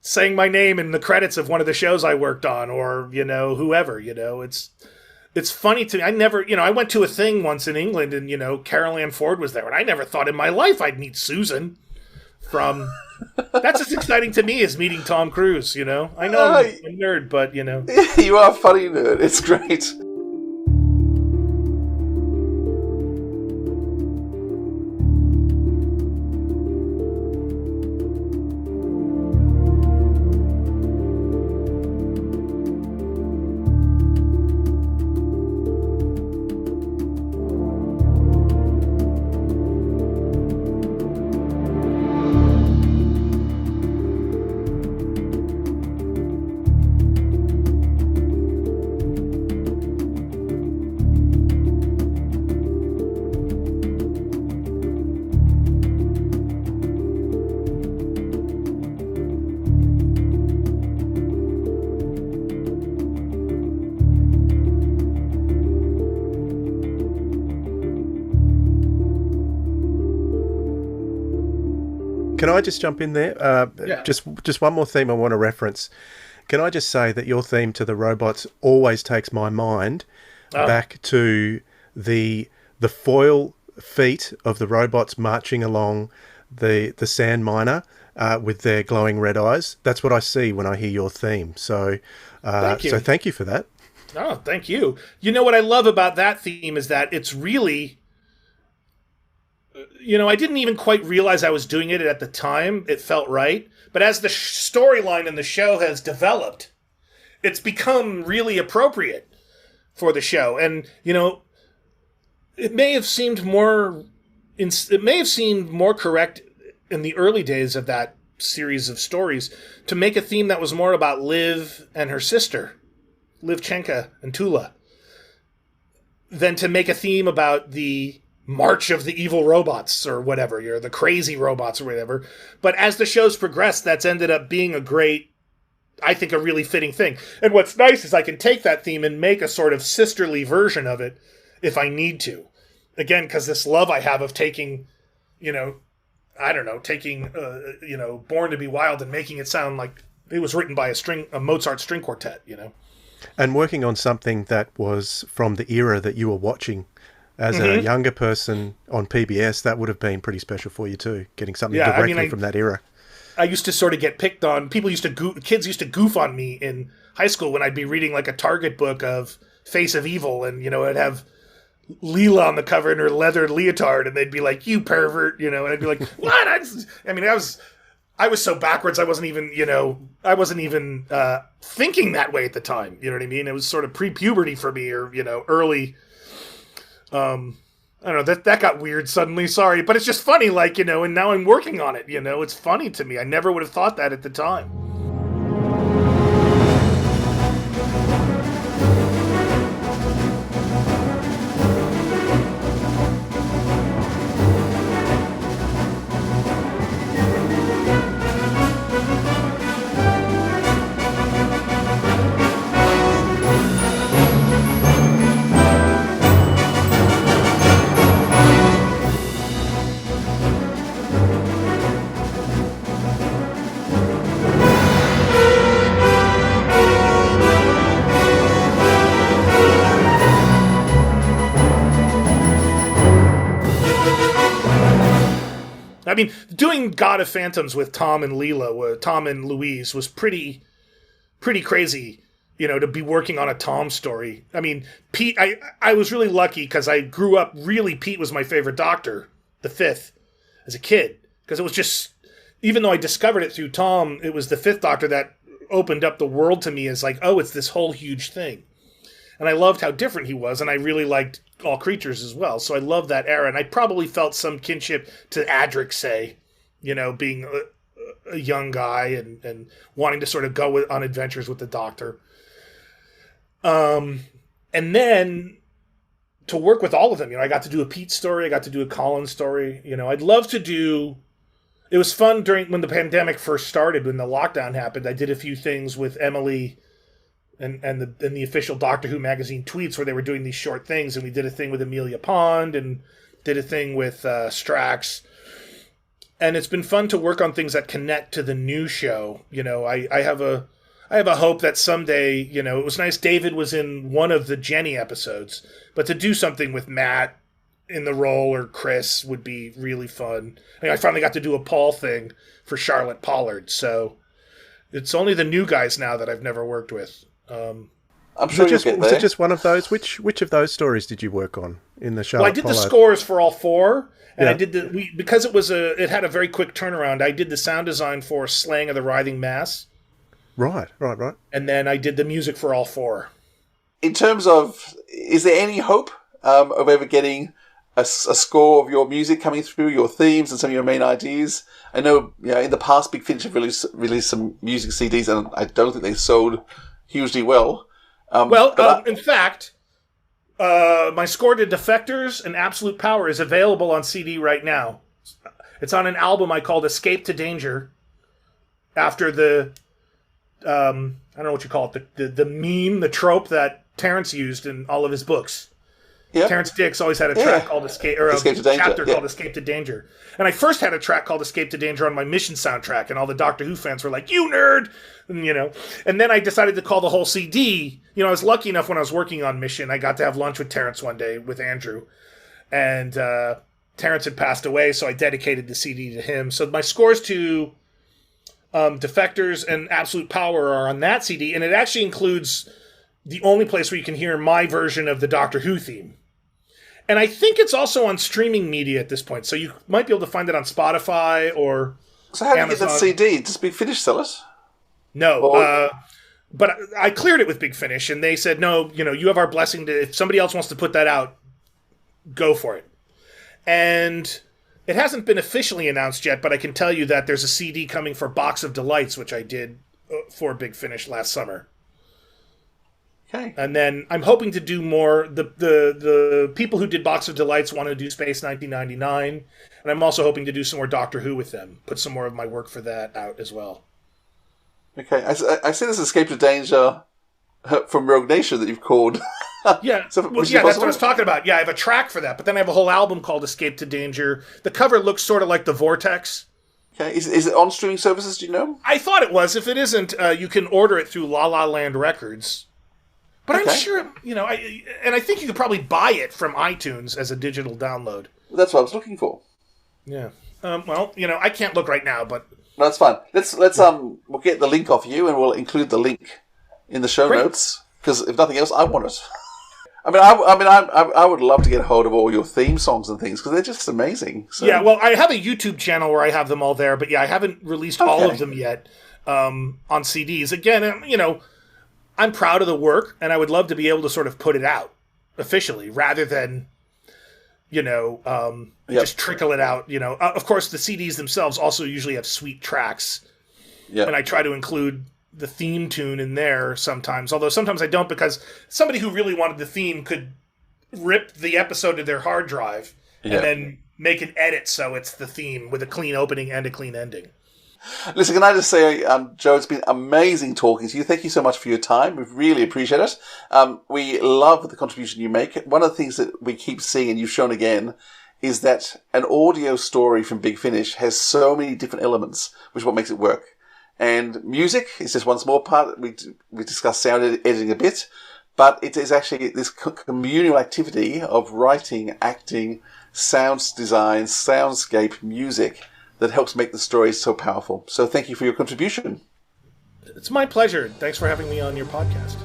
saying my name in the credits of one of the shows I worked on, or, whoever, it's funny to me. I never, I went to a thing once in England and, Carol Ann Ford was there, and I never thought in my life I'd meet Susan from... That's as exciting to me as meeting Tom Cruise, I know I'm a nerd, but, You are a funny nerd. It's great. Can I just jump in there? Just one more theme I want to reference. Can I just say that your theme to the robots always takes my mind back to the foil feet of the robots marching along the sand miner with their glowing red eyes. That's what I see when I hear your theme. So, thank you for that. Oh, thank you. What I love about that theme is that it's really... I didn't even quite realize I was doing it at the time. It felt right. But as the storyline in the show has developed, it's become really appropriate for the show. And, it may have seemed more correct in the early days of that series of stories to make a theme that was more about Liv and her sister, Liv Chenka and Tula, than to make a theme about the March of the Evil Robots or whatever, the crazy robots or whatever. But as the show's progressed, that's ended up being a really fitting thing. And what's nice is I can take that theme and make a sort of sisterly version of it if I need to. Again, because this love I have of taking, Born to Be Wild and making it sound like it was written by a Mozart string quartet, And working on something that was from the era that you were watching. As a younger person on PBS, that would have been pretty special for you too, getting something directly from that era. I used to sort of get picked on. Kids used to goof on me in high school when I'd be reading like a Target book of Face of Evil, and I'd have Leela on the cover in her leather leotard, and they'd be like, "You pervert," and I'd be like, "What?" I was so backwards. I wasn't even thinking that way at the time. You know what I mean? It was sort of pre-puberty for me, or early. I don't know, that got weird suddenly, sorry, but it's just funny, and now I'm working on it, it's funny to me. I never would have thought that at the time. I mean, doing God of Phantoms with Tom and Louise was pretty crazy, to be working on a Tom story. I mean, Pete, I was really lucky because I grew up, Pete was my favorite Doctor, the fifth, as a kid. Because it was just, even though I discovered it through Tom, it was the fifth Doctor that opened up the world to me as like, oh, it's this whole huge thing. And I loved how different he was, and I really liked All Creatures as well. So I loved that era, and I probably felt some kinship to Adric, say, being a young guy and wanting to sort of go on adventures with the Doctor. And then to work with all of them, I got to do a Pete story, I got to do a Colin story. I'd love to do. It was fun when the pandemic first started, when the lockdown happened. I did a few things with Emily and the official Doctor Who magazine tweets where they were doing these short things, and we did a thing with Amelia Pond and did a thing with Strax. And it's been fun to work on things that connect to the new show. I have a hope that someday, it was nice David was in one of the Jenny episodes, but to do something with Matt in the role or Chris would be really fun. I finally got to do a Paul thing for Charlotte Pollard, so it's only the new guys now that I've never worked with. I'm sure was it just one of those? Which of those stories did you work on in the Charlotte? Well, I did Pollard? the scores for all four, and Yeah. I did because it had a very quick turnaround. I did the sound design for Slaying of the Writhing Mass. Right. And then I did the music for all four. In terms of, is there any hope of ever getting a score of your music coming through, your themes and some of your main ideas? I know, in the past, Big Finish have released some music CDs, and I don't think they sold hugely well. In fact, my score to Defectors and Absolute Power is available on CD right now. It's on an album I called Escape to Danger, after the I don't know what you call it, the meme, the trope that Terrence used in all of his books. Yep. Terrence Dix always had a track called Escape to Danger, chapter called Escape to Danger. And I first had a track called Escape to Danger on my Mission soundtrack, and all the Doctor Who fans were like, "You nerd!" And then I decided to call the whole CD. I was lucky enough when I was working on Mission, I got to have lunch with Terrence one day with Andrew. And Terrence had passed away, so I dedicated the CD to him. So my scores to Defectors and Absolute Power are on that CD, and it actually includes the only place where you can hear my version of the Doctor Who theme. And I think it's also on streaming media at this point, so you might be able to find it on Spotify or So how do you Amazon. get that CD? Does Big Finish sell it? No, but I cleared it with Big Finish, and they said, no, you have our blessing to, if somebody else wants to put that out, go for it. And it hasn't been officially announced yet, but I can tell you that there's a CD coming for Box of Delights, which I did for Big Finish last summer. Okay. And then I'm hoping to do more. The people who did Box of Delights want to do Space 1999, and I'm also hoping to do some more Doctor Who with them. Put some more of my work for that out as well. Okay, I see this Escape to Danger from Rogue Nation that you've called. Yeah, that's what I was talking about. Yeah, I have a track for that, but then I have a whole album called Escape to Danger. The cover looks sort of like the Vortex. Okay, is it on streaming services, do you know? I thought it was. If it isn't, you can order it through La La Land Records. But I'm sure, I think you could probably buy it from iTunes as a digital download. That's what I was looking for. Yeah. I can't look right now, but... No, that's fine. Let's we'll get the link off you, and we'll include the link in the show notes, because if nothing else, I want it. I would love to get a hold of all your theme songs and things, because they're just amazing. So. Yeah, well, I have a YouTube channel where I have them all there, but yeah, I haven't released all of them yet on CDs. Again, I'm proud of the work, and I would love to be able to sort of put it out officially, rather than, just trickle it out. Of course, the CDs themselves also usually have sweet tracks, and I try to include the theme tune in there sometimes, although sometimes I don't, because somebody who really wanted the theme could rip the episode to their hard drive and then make an edit so it's the theme with a clean opening and a clean ending. Listen, can I just say, Joe, it's been amazing talking to you. Thank you so much for your time. We really appreciate it. We love the contribution you make. One of the things that we keep seeing, and you've shown again, is that an audio story from Big Finish has so many different elements, which is what makes it work. And music is just one small part. We discussed sound editing a bit, but it is actually this communal activity of writing, acting, sound design, soundscape, music that helps make the stories so powerful. So thank you for your contribution. It's my pleasure. Thanks for having me on your podcast.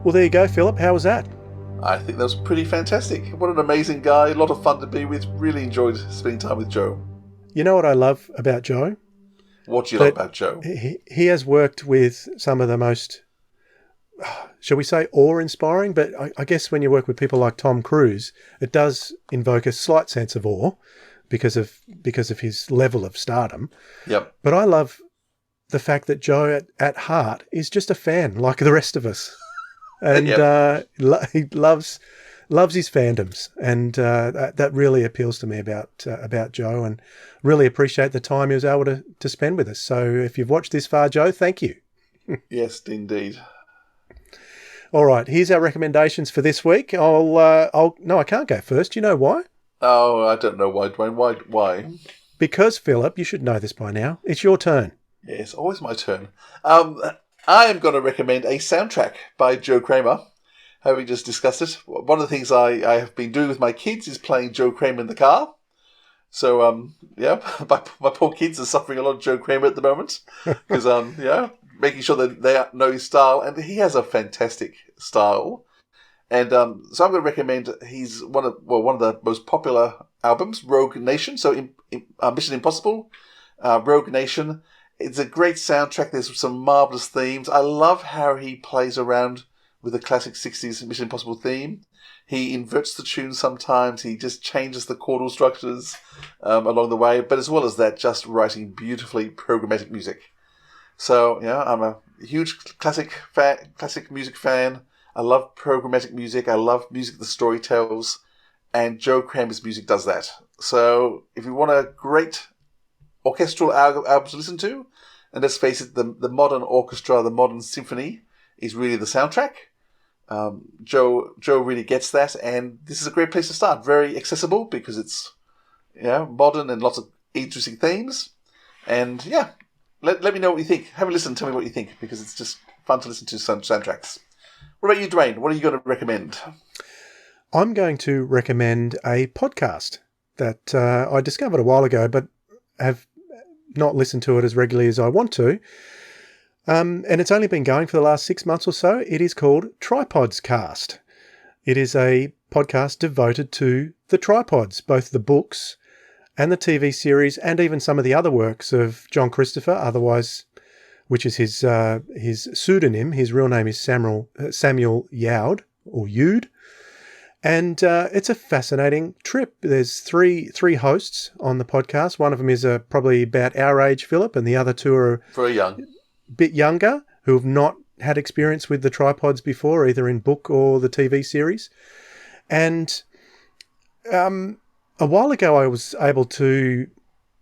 Well, there you go, Philip. How was that? I think that was pretty fantastic. What an amazing guy. A lot of fun to be with. Really enjoyed spending time with Joe. You know what I love about Joe? What do you love about Joe? He has worked with some of the most, shall we say, awe-inspiring, but I guess when you work with people like Tom Cruise, it does invoke a slight sense of awe because of his level of stardom. Yep. But I love the fact that Joe at heart is just a fan like the rest of us. And he loves his fandoms, and that really appeals to me about Joe, and really appreciate the time he was able to spend with us. So if you've watched this far, Joe, thank you. Yes, indeed. All right, here's our recommendations for this week. No, I can't go first. You know why? Oh, I don't know why, Dwayne. Why? Because, Philip, you should know this by now. It's your turn. Yes, always my turn. I am going to recommend a soundtrack by Joe Kraemer, having just discussed it. One of the things I have been doing with my kids is playing Joe Kraemer in the car. So, my poor kids are suffering a lot of Joe Kraemer at the moment because, making sure that they know his style, and he has a fantastic style. And so I'm going to recommend one of the most popular albums, Rogue Nation. So, Mission Impossible, Rogue Nation. It's a great soundtrack. There's some marvellous themes. I love how he plays around with the classic 60s Mission Impossible theme. He inverts the tune sometimes. He just changes the chordal structures along the way. But as well as that, just writing beautifully programmatic music. So, I'm a huge classic music fan. I love programmatic music. I love music the story tells. And Joe Kraemer's music does that. So, if you want a great orchestral album to listen to, and let's face it, the modern orchestra, the modern symphony is really the soundtrack. Joe really gets that, and this is a great place to start. Very accessible because it's modern and lots of interesting themes. And let me know what you think. Have a listen, tell me what you think, because it's just fun to listen to some soundtracks. What about you, Dwayne? What are you going to recommend? I'm going to recommend a podcast that I discovered a while ago, but have not listened to it as regularly as I want to. And it's only been going for the last 6 months or so. It is called Tripods Cast. It is a podcast devoted to the tripods, both the books and the TV series, and even some of the other works of John Christopher, which is his pseudonym. His real name is Samuel Youd, or Youd. And it's a fascinating trip. There's three hosts on the podcast. One of them is probably about our age, Philip, and the other two are very young, a bit younger, who have not had experience with the tripods before, either in book or the TV series. And a while ago, I was able to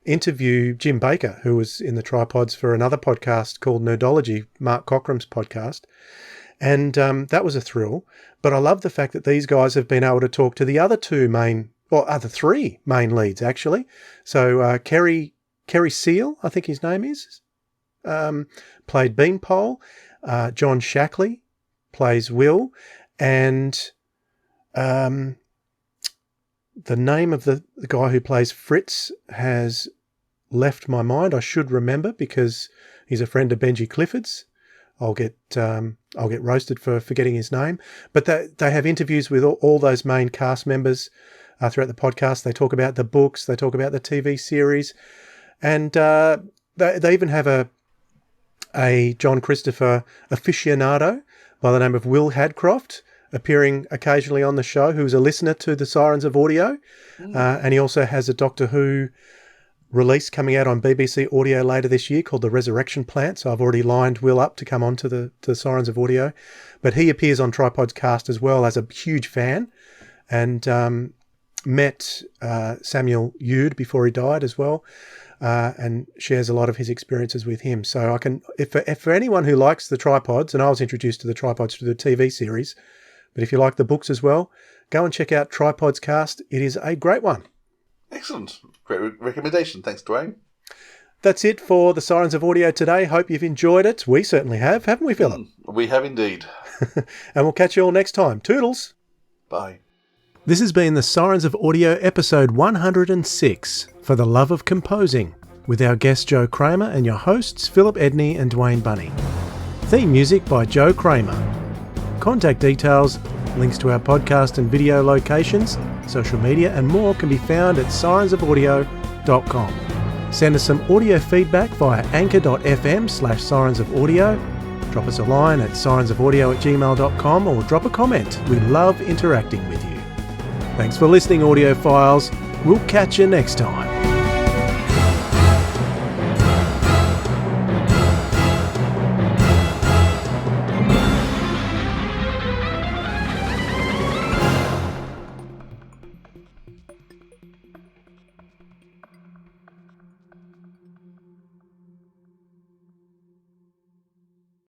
interview Jim Baker, who was in the tripods for another podcast called Nerdology, Mark Cockrum's podcast. And that was a thrill. But I love the fact that these guys have been able to talk to the other three main leads, actually. So Kerry Seal, I think his name is, played Beanpole. John Shackley plays Will. And the name of the guy who plays Fritz has left my mind. I should remember because he's a friend of Benji Clifford's. I'll get roasted for forgetting his name. But they have interviews with all those main cast members throughout the podcast. They talk about the books. They talk about the TV series. And they even have a John Christopher aficionado by the name of Will Hadcroft, appearing occasionally on the show, who's a listener to the Sirens of Audio. And he also has a Doctor Who release coming out on BBC Audio later this year called The Resurrection Plant. So I've already lined Will up to come on to the Sirens of Audio. But he appears on Tripod's cast as well as a huge fan, and met Samuel Yude before he died as well, and shares a lot of his experiences with him. So I can, if for anyone who likes the Tripods, and I was introduced to the Tripods through the TV series, but if you like the books as well, go and check out Tripod's cast. It is a great one. Excellent. Great recommendation. Thanks, Dwayne. That's it for the Sirens of Audio today. Hope you've enjoyed it. We certainly have, haven't we, Philip? We have indeed. And we'll catch you all next time. Toodles. Bye. This has been the Sirens of Audio episode 106, For the Love of Composing, with our guest Joe Kraemer and your hosts Philip Edney and Dwayne Bunny. Theme music by Joe Kraemer. Contact details, links to our podcast and video locations, social media and more can be found at sirensofaudio.com. Send us some audio feedback via anchor.fm/sirensofaudio. Drop us a line at sirensofaudio@gmail.com or drop a comment. We love interacting with you. Thanks for listening, audiophiles. We'll catch you next time.